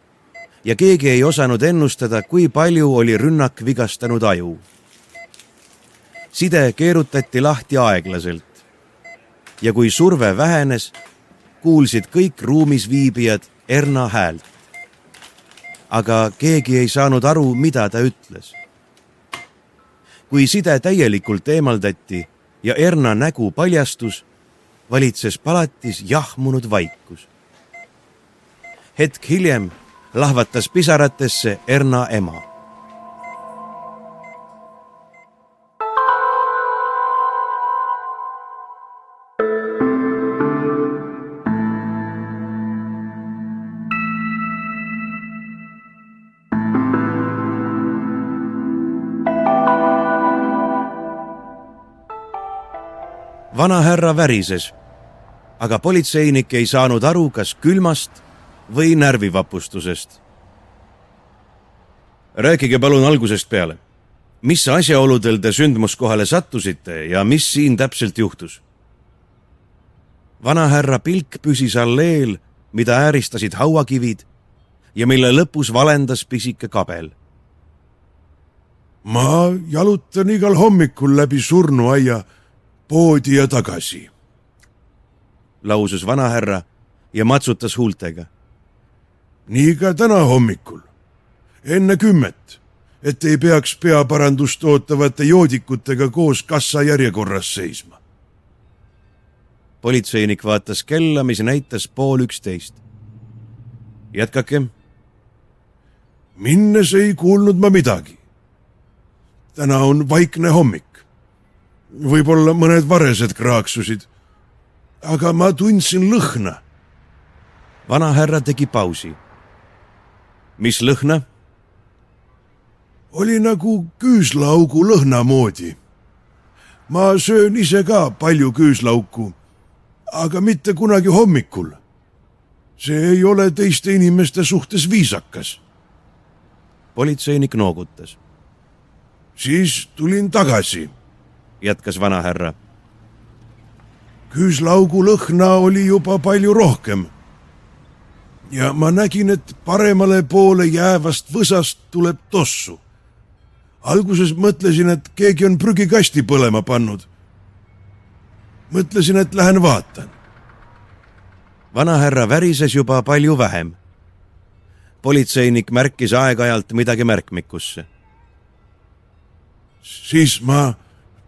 ja keegi ei osanud ennustada, kui palju oli rünnak vigastanud aju. Side keerutati lahti aeglaselt ja kui surve vähenes, kuulsid kõik ruumis viibijad Erna häält. Aga keegi ei saanud aru, mida ta ütles. Kui side täielikult eemaldati ja Erna nägu paljastus, valitses palatis jahmunud vaikus. Hetk hiljem lahvatas pisaratesse Erna ema. Vanahärra värises, aga politseinik ei saanud aru, kas külmast või närvivapustusest. Rääkige palun algusest peale. Mis asjaoludel te sündmuskohale sattusite ja mis siin täpselt juhtus? Vanahärra pilk püsis alleel, mida ääristasid hauakivid ja mille lõpus valendas pisike kabel. Ma jalutan igal hommikul läbi surnuaia poodi ja tagasi, lausus vanahärra ja matsutas huultega. Nii ka täna hommikul, enne 10, et ei peaks peaparandust ootavate joodikutega koos kassa järjekorras seisma. Politseinik vaatas kella, mis näitas 10:30. Jätkake. Minnes ei kuulnud ma midagi. Täna on vaikne hommik. Võib-olla mõned varesed kraaksusid, aga ma tundsin lõhna. Vanahärra tegi pausi. Mis lõhna? Oli nagu küüslaugu lõhna moodi. Ma söön ise ka palju küüslauku aga mitte kunagi hommikul. See ei ole teiste inimeste suhtes viisakas. politseinik noogutas. Siis tulin tagasi, jätkas vanahärra. Küüslaugu lõhna oli juba palju rohkem. Ja ma nägin, et paremale poole jäävast võsast tuleb tossu. Alguses mõtlesin, et keegi on prügikasti põlema pannud. Mõtlesin, et lähen vaatan. Vanahärra värises juba palju vähem. Politseinik märkis aeg-ajalt midagi märkmikusse. Siis ma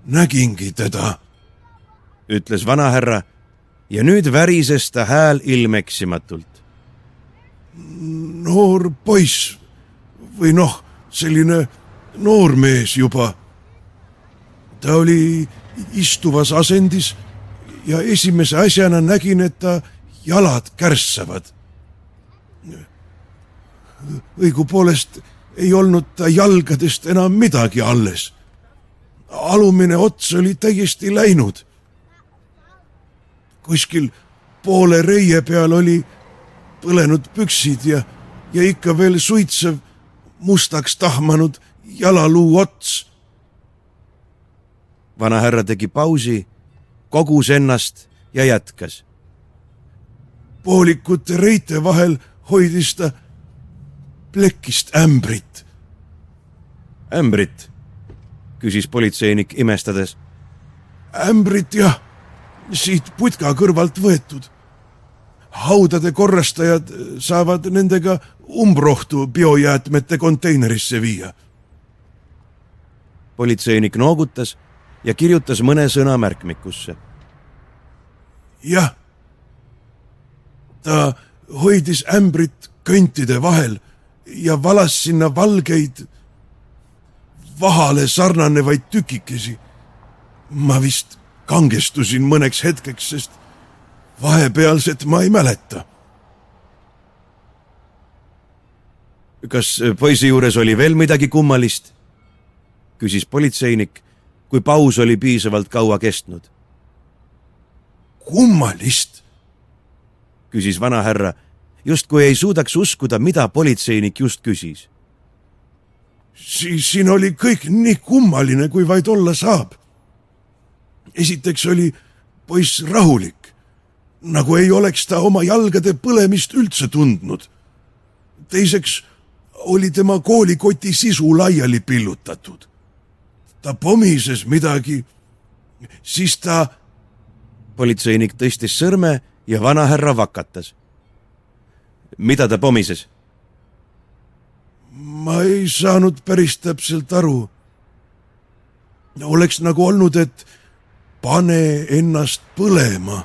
nägingi teda, ütles vanahärra ja nüüd värises ta hääl ilmeksimatult. Noor poiss või selline noor mees juba. Ta oli istuvas asendis ja esimese asjana nägin, et ta jalad kärssavad. Õigupoolest ei olnud ta jalgadest enam midagi alles. Alumine ots oli täiesti läinud. Kuskil poole reie peal oli põlenud püksid ja ikka veel suitsev mustaks tahmanud jalaluu ots. Vanahärra tegi pausi, kogus ennast ja jätkas. Poolikute reite vahel hoidis ta plekist ämbrit. Ämbrit, küsis politseinik imestades. Ämbrit jah, siit putka kõrvalt võetud. Haudade korrastajad saavad nendega umbrohtu biojäätmete konteinerisse viia. Politseinik noogutas ja kirjutas mõne sõna märkmikusse. Jah, ta hoidis ämbrit köntide vahel ja valas sinna valgeid vahale sarnanevaid tükikesi. Ma vist kangestusin mõneks hetkeks, sest vahepealset ma ei mäleta. Kas poisi juures oli veel midagi kummalist? Küsis politseinik, kui paus oli piisavalt kaua kestnud. Kummalist? Küsis vanahärra, justkui ei suudaks uskuda, mida politseinik just küsis. Siin oli kõik nii kummaline, kui vaid olla saab. Esiteks oli poiss rahulik, nagu ei oleks ta oma jalgade põlemist üldse tundnud. Teiseks oli tema koolikoti sisu laiali pillutatud. Ta pomises midagi, siis ta... Politseinik tõstis sõrme ja vanahärra vakatas. Mida ta pomises? Ma ei saanud päris täpselt aru. Oleks nagu olnud, et pane ennast põlema.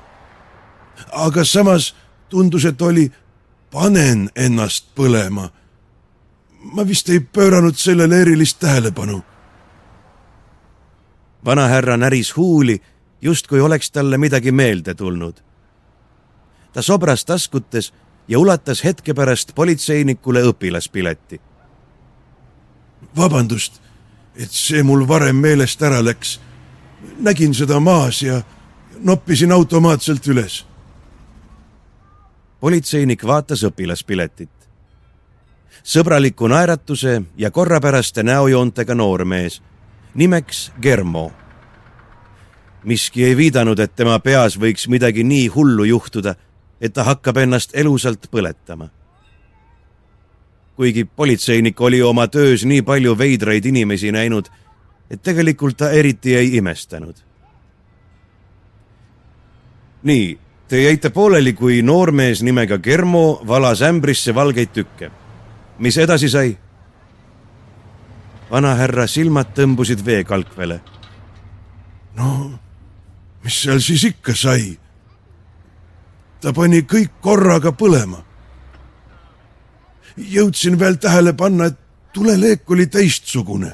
Aga samas tundus, et oli panen ennast põlema. Ma vist ei pööranud sellele erilist tähelepanu. Vanahärra näris huuli, justkui oleks talle midagi meelde tulnud. Ta sobras taskutes ja ulatas hetke pärast politseinikule õpilaspileti. Vabandust, et see mul varem meelest ära läks. Nägin seda maas ja noppisin automaatselt üles. Politseinik vaatas õpilaspiletit. Sõbraliku naeratuse ja korrapäraste näojoontega noormees, nimeks Germo. Miski ei viidanud, et tema peas võiks midagi nii hullu juhtuda, et ta hakkab ennast elusalt põletama. Kuigi politseinik oli oma töös nii palju veidraid inimesi näinud, et tegelikult ta eriti ei imestanud. Nii, te jäite pooleli, kui noormees nimega Germo valas ämbrisse valgeid tükke. Mis edasi sai? Vanahärra silmad tõmbusid veekalkvele. No, mis seal siis ikka sai? Ta pani kõik korraga põlema. Jõudsin veel tähele panna, et tuleleek oli teistsugune.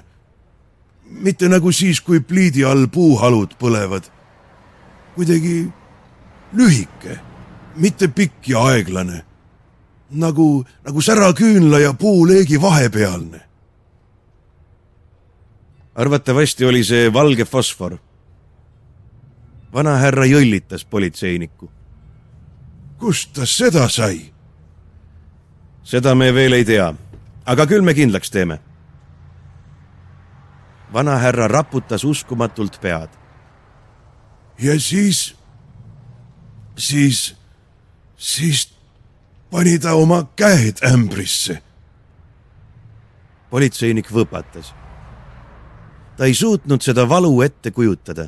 Mitte nagu siis, kui pliidi all puuhalud põlevad. Kuidagi lühike, mitte pikk ja aeglane. Nagu säraküünla ja puuleegi vahepealne. Arvatavasti oli see valge fosfor. vanahärra jõllitas politseinikku. Kust ta seda sai? Seda me veel ei tea, aga küll me kindlaks teeme. Vanahärra raputas uskumatult pead. Ja siis pani ta oma käed ämbrisse. Politseinik võpatas. Ta ei suutnud seda valu ette kujutada.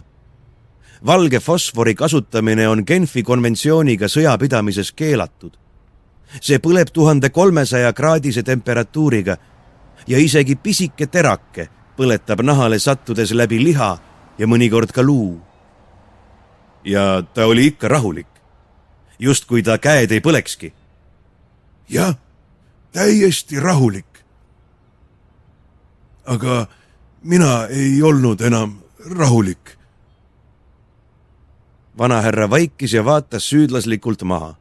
Valge fosfori kasutamine on Genfi konventsiooniga sõjapidamises keelatud. See põleb 1300 kraadise temperatuuriga ja isegi pisike terake põletab nahale sattudes läbi liha ja mõnikord ka luu. Ja ta oli ikka rahulik, just kui ta käed ei põlekski. Jah, täiesti rahulik. Aga mina ei olnud enam rahulik. Vanahärra vaikis ja vaatas süüdlaslikult maha.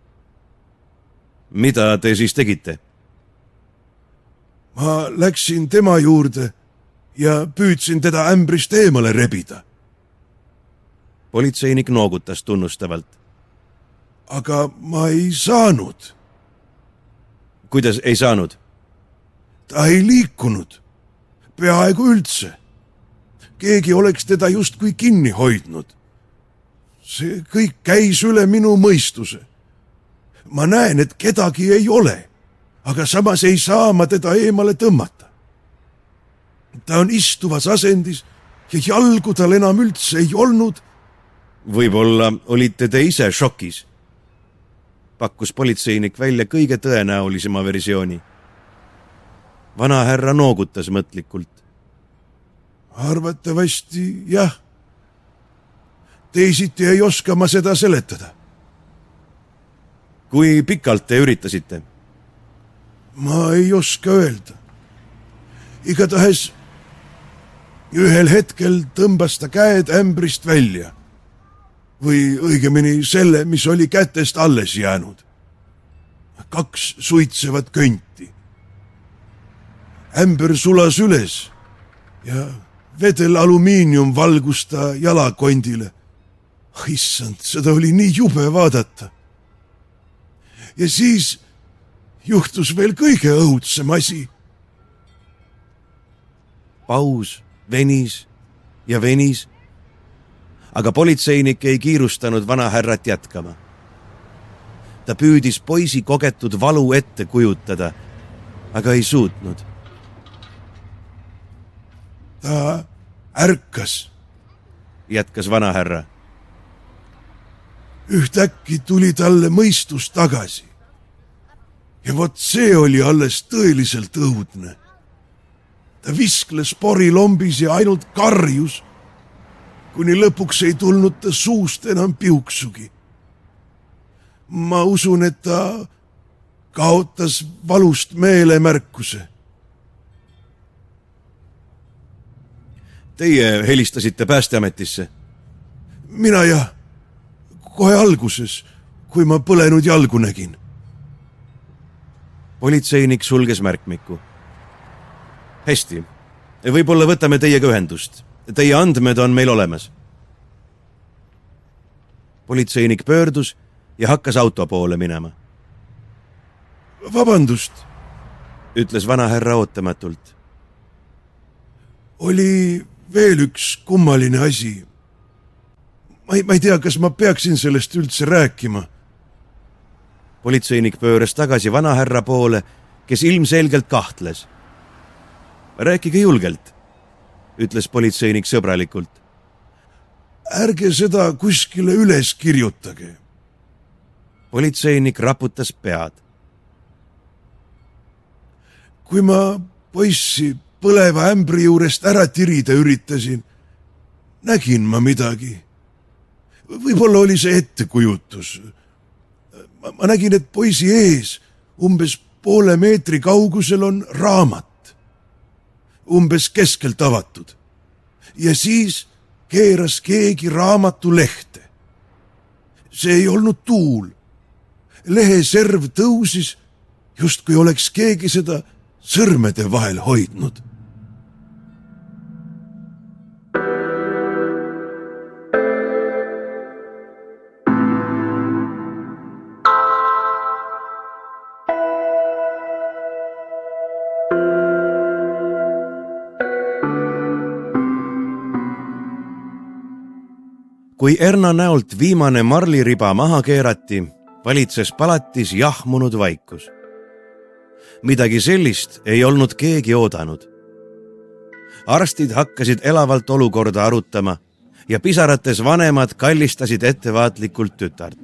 Mida te siis tegite? Ma läksin tema juurde ja püüdsin teda ämbrist eemale rebida. Politseinik noogutas tunnustavalt. Aga ma ei saanud. Kuidas ei saanud? Ta ei liikunud. Peaaegu üldse. Keegi oleks teda justkui kinni hoidnud. See kõik käis üle minu mõistuse. Ma näen, et kedagi ei ole, aga samas ei saa ma teda eemale tõmmata. Ta on istuvas asendis ja jalgu tal enam üldse ei olnud. Võib-olla olite te ise šokis. Pakkus politseinik välja kõige tõenäolisema versiooni. Vanahärra noogutas mõtlikult. Arvatavasti jah. Teisiti ei oska ma seda seletada. Kui pikalt te üritasite? Ma ei oska öelda. Igatahes ühel hetkel tõmbas ta käed ämbrist välja. Või õigemini selle, mis oli kätest alles jäänud. 2 suitsevat könti. Ämber sulas üles ja vedel alumiinium valgus ta jalakondile. Issand, seda oli nii jube vaadata. Ja siis juhtus veel kõige õudsem asi. Paus venis ja venis, aga politseinik ei kiirustanud vanahärrat jätkama. Ta püüdis poisi kogetud valu ette kujutada, aga ei suutnud. Ta ärkas, jätkas vanahärra. Ühtäkki tuli talle mõistus tagasi. Ja vot see oli alles tõeliselt õudne. Ta viskles porilombis ja ainult karjus, kuni lõpuks ei tulnud ta suust enam piuksugi. Ma usun, et ta kaotas valust meelemärkuse. Teie helistasite Päästeametisse? Mina jah. Kohe alguses, kui ma põlenud jalgu nägin. Politseinik sulges märkmiku. Hästi, võib-olla võtame teiega ühendust. Teie andmed on meil olemas. Politseinik pöördus ja hakkas auto poole minema. Vabandust, ütles vanahärra ootamatult. Oli veel üks kummaline asi. Ma ei tea, kas ma peaksin sellest üldse rääkima. Politseinik pööras tagasi vanahärra poole, kes ilmselgelt kahtles. Rääkige julgelt, ütles politseinik sõbralikult. Ärge seda kuskile üles kirjutage. Politseinik raputas pead. Kui ma poissi põleva ämbri juurest ära tirida üritasin, nägin ma midagi. Võib-olla oli see ettekujutus. Ma nägin, et poisi ees umbes poole meetri kaugusel on raamat. Umbes keskelt avatud. Ja siis keeras keegi raamatu lehte. See ei olnud tuul. Lehe serv tõusis, just kui oleks keegi seda sõrmede vahel hoidnud. Kui Erna näolt viimane marliriba maha keerati, valitses palatis jahmunud vaikus. Midagi sellist ei olnud keegi oodanud. Arstid hakkasid elavalt olukorda arutama ja pisarates vanemad kallistasid ettevaatlikult tütart.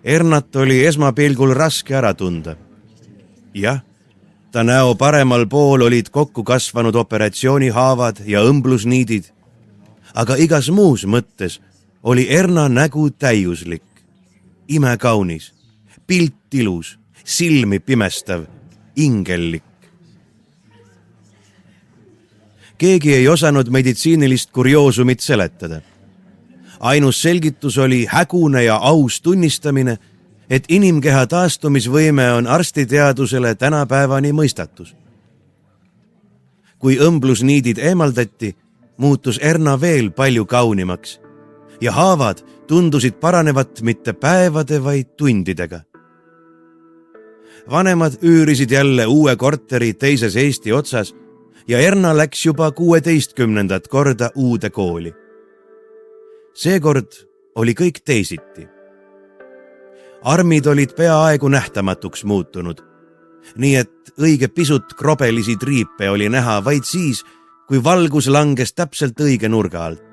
Ernat oli esmapilgul raske ära tunda. Jah, ta näo paremal pool olid kokku kasvanud operatsioonihaavad ja õmblusniidid, aga igas muus mõttes oli Erna nägu täiuslik, imekaunis, pilt ilus, silmi pimestav, ingellik. Keegi ei osanud meditsiinilist kurioosumit seletada. Ainus selgitus oli hägune ja aus tunnistamine, et inimkeha taastumisvõime on arstiteadusele tänapäevani mõistatus. Kui õmblusniidid eemaldati, muutus Erna veel palju kaunimaks ja haavad tundusid paranevat mitte päevade, vaid tundidega. Vanemad üürisid jälle uue korteri teises Eesti otsas ja Erna läks juba 16. korda uude kooli. Seekord oli kõik teisiti. Armid olid peaaegu nähtamatuks muutunud, nii et õige pisut krobelisi triipe oli näha vaid siis, kui valgus langes täpselt õige nurga alt.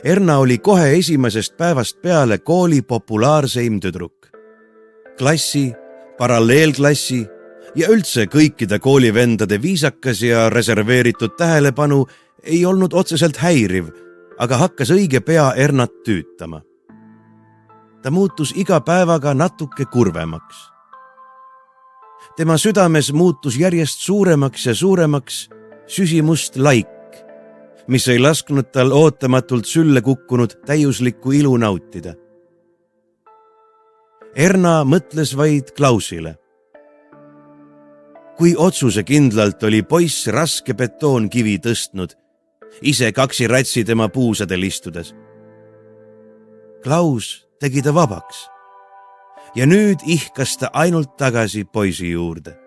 Erna oli kohe esimesest päevast peale kooli populaarseim tüdruk. Klassi, paralleelklassi ja üldse kõikide koolivendade viisakas ja reserveeritud tähelepanu ei olnud otseselt häiriv, aga hakkas õige pea Ernat tüütama. Ta muutus iga päevaga natuke kurvemaks. Tema südames muutus järjest suuremaks ja suuremaks süsimust laik, mis ei lasknud tal ootamatult sülle kukkunud täiuslikku ilu nautida. Erna mõtles vaid Klausile. Kui otsusekindlalt oli poiss raske betoonkivi tõstnud, ise kaksiratsi tema puusadel istudes. Klaus tegi ta vabaks ja nüüd ihkas ta ainult tagasi poisi juurde.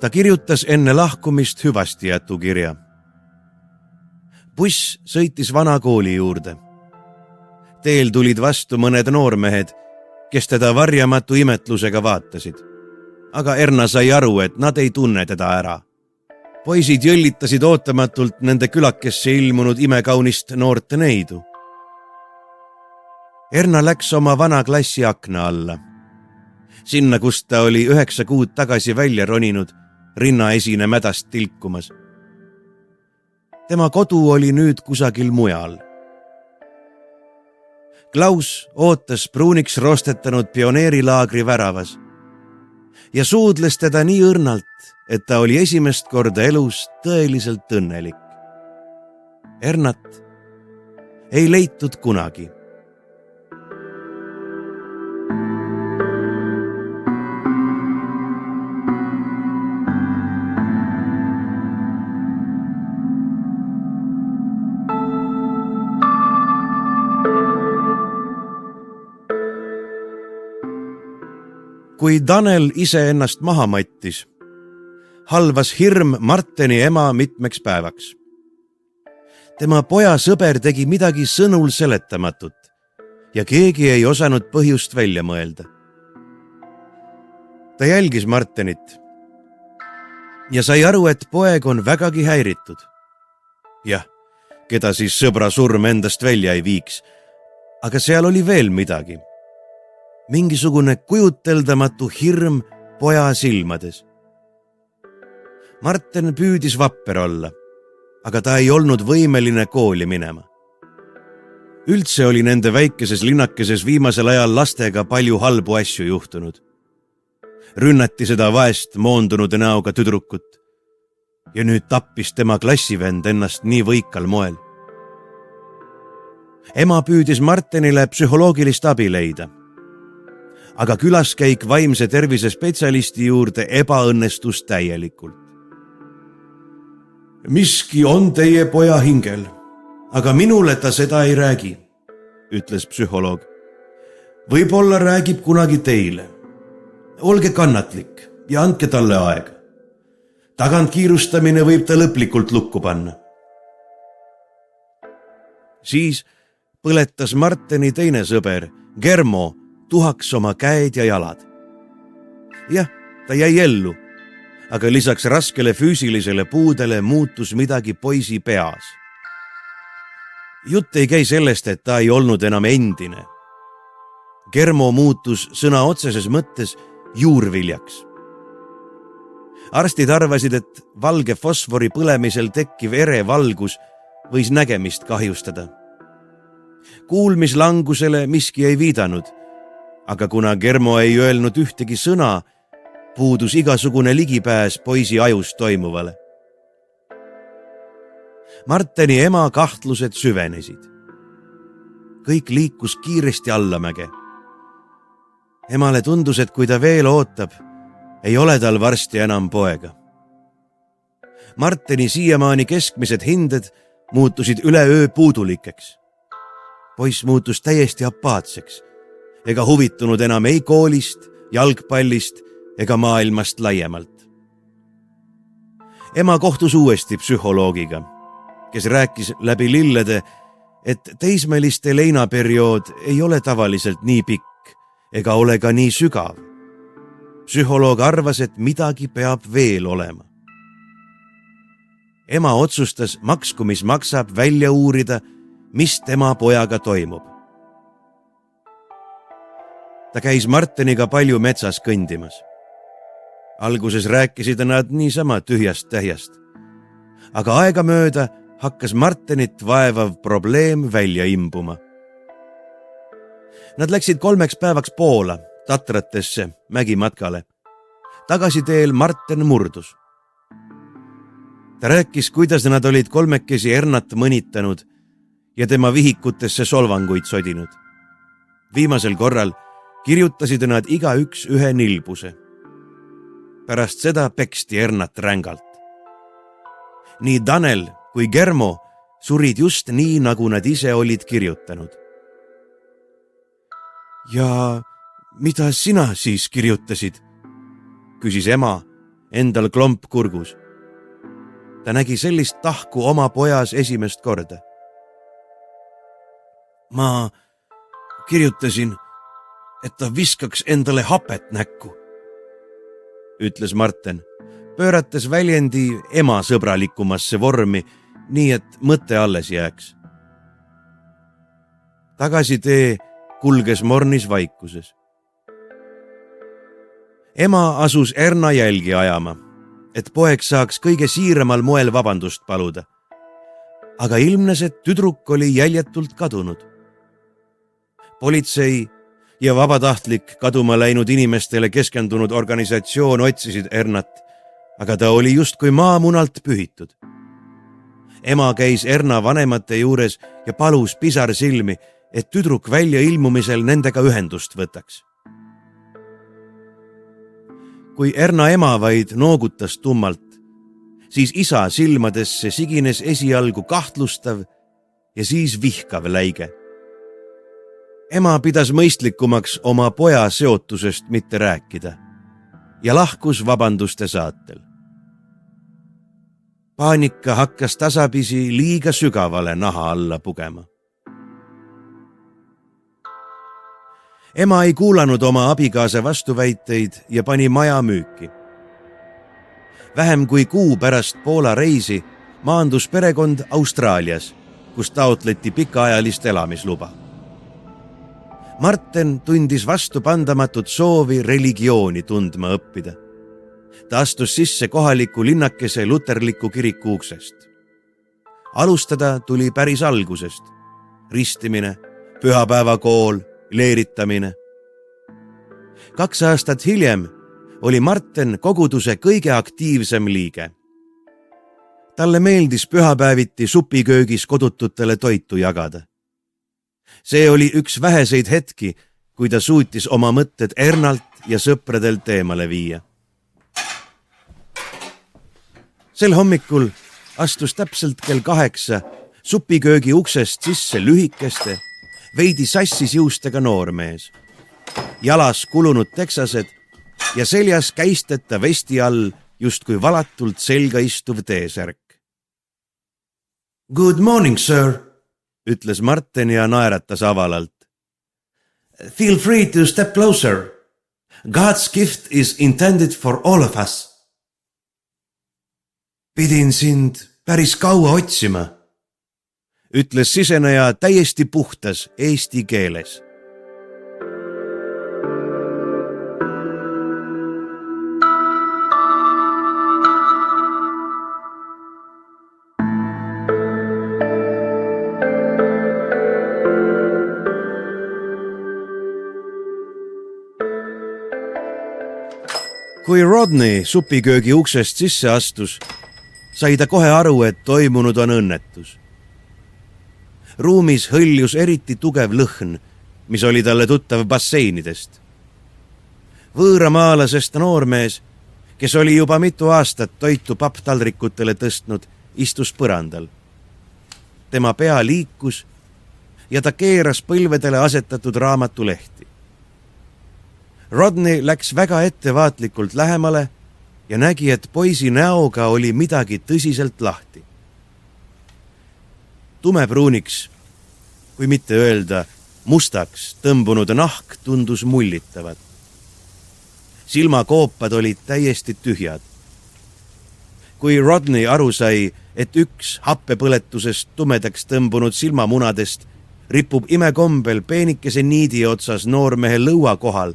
Ta kirjutas enne lahkumist hüvastijätukirja. Buss sõitis vana kooli juurde. Teel tulid vastu mõned noormehed, kes teda varjamatu imetlusega vaatasid. Aga Erna sai aru, et nad ei tunne teda ära. Poisid jõllitasid ootamatult nende külakesse ilmunud imekaunist noort neidu. Erna läks oma vana klassi akna alla. Sinna, kust ta oli 9 kuud tagasi välja roninud, rinnaesine mädast tilkumas. Tema kodu oli nüüd kusagil mujal. Klaus ootas pruuniks roostetanud pioneerilaagri väravas ja suudles teda nii õrnalt, et ta oli esimest korda elus tõeliselt õnnelik. Ernat ei leitud kunagi. Kui Tanel ise ennast maha mattis, halvas hirm Marteni ema mitmeks päevaks. Tema poja sõber tegi midagi sõnul seletamatut ja keegi ei osanud põhjust välja mõelda. Ta jälgis Martenit ja sai aru, et poeg on vägagi häiritud. Jah, keda siis sõbra surm endast välja ei viiks, aga seal oli veel midagi. Mingisugune kujuteldamatu hirm poja silmades. Marten püüdis vapper olla, aga ta ei olnud võimeline kooli minema. Üldse oli nende väikeses linnakeses viimasel ajal lastega palju halbu asju juhtunud. Rünnati seda vaest moondunud näoga tüdrukut ja nüüd tappis tema klassivend ennast nii võikal moel. Ema püüdis Martenile psühholoogilist abi leida, aga külaskäik vaimse tervise spetsialisti juurde ebaõnnestus täielikult. Miski on teie poja hingel, aga minule ta seda ei räägi, ütles psühholoog. Võib-olla räägib kunagi teile, olge kannatlik ja andke talle aega. Tagant kiirustamine võib ta lõplikult lukku panna. Siis põletas Marteni teine sõber, Germo, tuhaks oma käed ja jalad. Jah, ta jäi ellu, aga lisaks raskele füüsilisele puudele muutus midagi poisi peas. Jutt ei käi sellest, et ta ei olnud enam endine. Germo muutus sõna otseses mõttes juurviljaks. Arstid arvasid, et valge fosfori põlemisel tekkiv erevalgus võis nägemist kahjustada. Kuulmislangusele miski ei viidanud, aga kuna Germo ei öelnud ühtegi sõna, puudus igasugune ligipääs poisi ajus toimuvale. Marteni ema kahtlused süvenesid. Kõik liikus kiiresti allamäge. Emale tundus, et kui ta veel ootab, ei ole tal varsti enam poega. Marteni siiamaani keskmised hinded muutusid üleöö puudulikeks. Poiss muutus täiesti apaatseks ega huvitunud enam ei koolist, jalgpallist ega maailmast laiemalt. Ema kohtus uuesti psühholoogiga, kes rääkis läbi lillede, et teismeliste leinaperiood ei ole tavaliselt nii pikk ega ole ka nii sügav. Psühholoog arvas, et midagi peab veel olema. Ema otsustas maksku mis maksab välja uurida, mis tema pojaga toimub. Ta käis Marteniga palju metsas kõndimas. Alguses rääkisid nad niisama tühjast tähjast, aga aegamööda hakkas Martenit vaevav probleem välja imbuma. Nad läksid 3 päevaks Poola, Tatratesse, mägimatkale. Tagasiteel Marten murdus. Ta rääkis, kuidas nad olid 3 Ernat mõnitanud ja tema vihikutesse solvanguid sodinud. Viimasel korral kirjutasid nad igaüks ühe nilbuse. Pärast seda peksti Ernat rängalt. Nii Tanel kui Germo surid just nii, nagu nad ise olid kirjutanud. Ja mida sina siis kirjutasid? Küsis ema, endal klomp kurgus. Ta nägi sellist tahku oma pojas esimest korda. Ma kirjutasin, et ta viskaks endale hapet näkku, ütles Marten, pöörates väljendi ema sõbralikumasse vormi, nii et mõte alles jääks. Tagasitee kulges mornis vaikuses. Ema asus Erna jälgi ajama, et poeg saaks kõige siiramal moel vabandust paluda. Aga ilmnes, et tüdruk oli jäljetult kadunud. Politsei ja vabatahtlik kaduma läinud inimestele keskendunud organisatsioon otsisid Ernat, aga ta oli justkui maamunalt pühitud. Ema käis Erna vanemate juures ja palus pisar silmi, et tüdruk välja ilmumisel nendega ühendust võtaks. Kui Erna ema vaid noogutas tummalt, siis isa silmadesse sigines esialgu kahtlustav ja siis vihkav läige. Ema pidas mõistlikumaks oma poja seotusest mitte rääkida ja lahkus vabanduste saatel. Paanika hakkas tasapisi liiga sügavale naha alla pugema. Ema ei kuulanud oma abikaasa vastuväiteid ja pani maja müüki. Vähem kui kuu pärast Poola reisi maandus perekond Austraalias, kus taotleti pikaajalist elamisluba. Marten tundis vastupandamatut soovi religiooni tundma õppida. Ta astus sisse kohaliku linnakese luterliku kiriku uksest. Alustada tuli päris algusest. Ristimine, pühapäevakool, leeritamine. 2 aastat hiljem oli Marten koguduse kõige aktiivsem liige. Talle meeldis pühapäeviti supiköögis kodututele toitu jagada. See oli üks väheseid hetki, kui ta suutis oma mõtted Ernalt ja sõpradelt eemale viia. Sel hommikul astus täpselt kell 8 supiköögi uksest sisse lühikeste, veidi sassis juustega noormees. Jalas kulunud teksased ja seljas käisteta vesti all justkui valatult selga istuv T-särk. Good morning, sir, ütles Martin ja naeratas avalalt. Feel free to step closer. God's gift is intended for all of us. Pidin sind päris kaua otsima, ütles siseneja täiesti puhtas eesti keeles. Kui Rodney supiköögi uksest sisse astus, sai ta kohe aru, et toimunud on õnnetus. Ruumis hõljus eriti tugev lõhn, mis oli talle tuttav basseinidest. Võõramaalasest noormees, kes oli juba mitu aastat toitu papptaldrikutele tõstnud, istus põrandal. Tema pea liikus ja ta keeras põlvedele asetatud raamatulehti. Rodney läks väga ettevaatlikult lähemale ja nägi, et poisi näoga oli midagi tõsiselt lahti. Tumepruuniks, kui mitte öelda mustaks, tõmbunud nahk tundus mullitavat. Silmakoopad olid täiesti tühjad. Kui Rodney aru sai, et üks happepõletusest tumedaks tõmbunud silmamunadest ripub imekombel peenikese niidi otsas noormehe lõua kohal,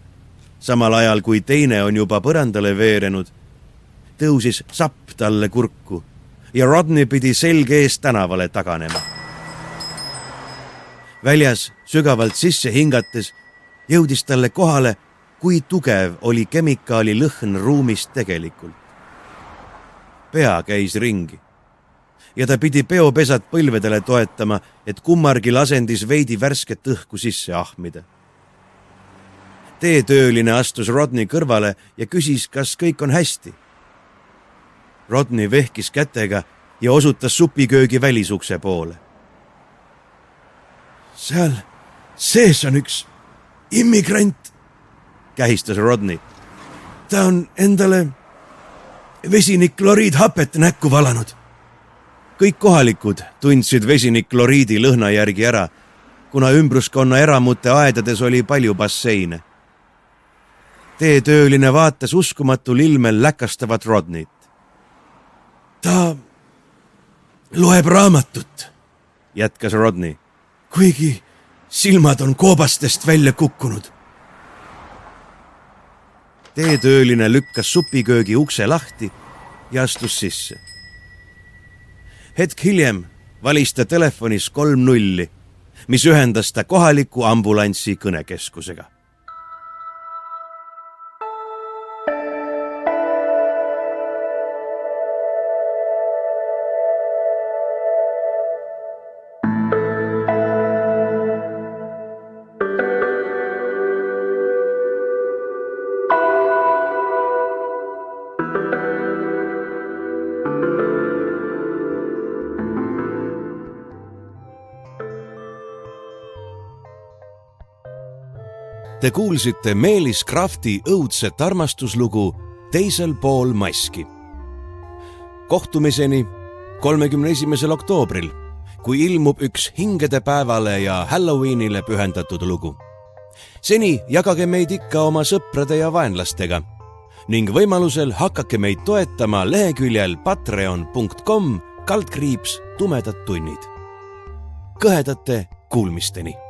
samal ajal kui teine on juba põrandale veerenud, tõusis sapp talle kurku ja Rodney pidi selge ees tänavale taganema. Väljas sügavalt sisse hingates jõudis talle kohale, kui tugev oli kemikaali lõhn ruumist tegelikult. Pea käis ringi ja ta pidi peopesad põlvedele toetama, et kummargil asendis veidi värsket õhku sisse ahmida. Teetööline astus Rodney kõrvale ja küsis, kas kõik on hästi. Rodney vehkis kätega ja osutas supiköögi välisukse poole. Seal sees on üks immigrant, kähistas Rodney. Ta on endale vesinikloriidhapet näkku valanud. Kõik kohalikud tundsid vesinikloriidi lõhna järgi ära, kuna ümbruskonna eramute aedades oli palju basseine. Teetööline vaatas uskumatul ilmel läkastavat Rodneyt. Ta loeb raamatut, jätkas Rodney, kuigi silmad on koobastest välja kukkunud. Teetööline lükkas supiköögi ukse lahti ja astus sisse. Hetk hiljem valis ta telefonis 3 nulli, mis ühendas ta kohaliku ambulanssi kõnekeskusega. Te kuulsite Meelis Krafti õudset armastuslugu Teisel pool maski. Kohtumiseni 31. oktoobril, kui ilmub üks hingedepäevale ja Halloweenile pühendatud lugu. Seni jagage meid ikka oma sõprade ja vaenlastega ning võimalusel hakake meid toetama leheküljel patreon.com/tumedad tunnid. Kõhedate kuulmisteni!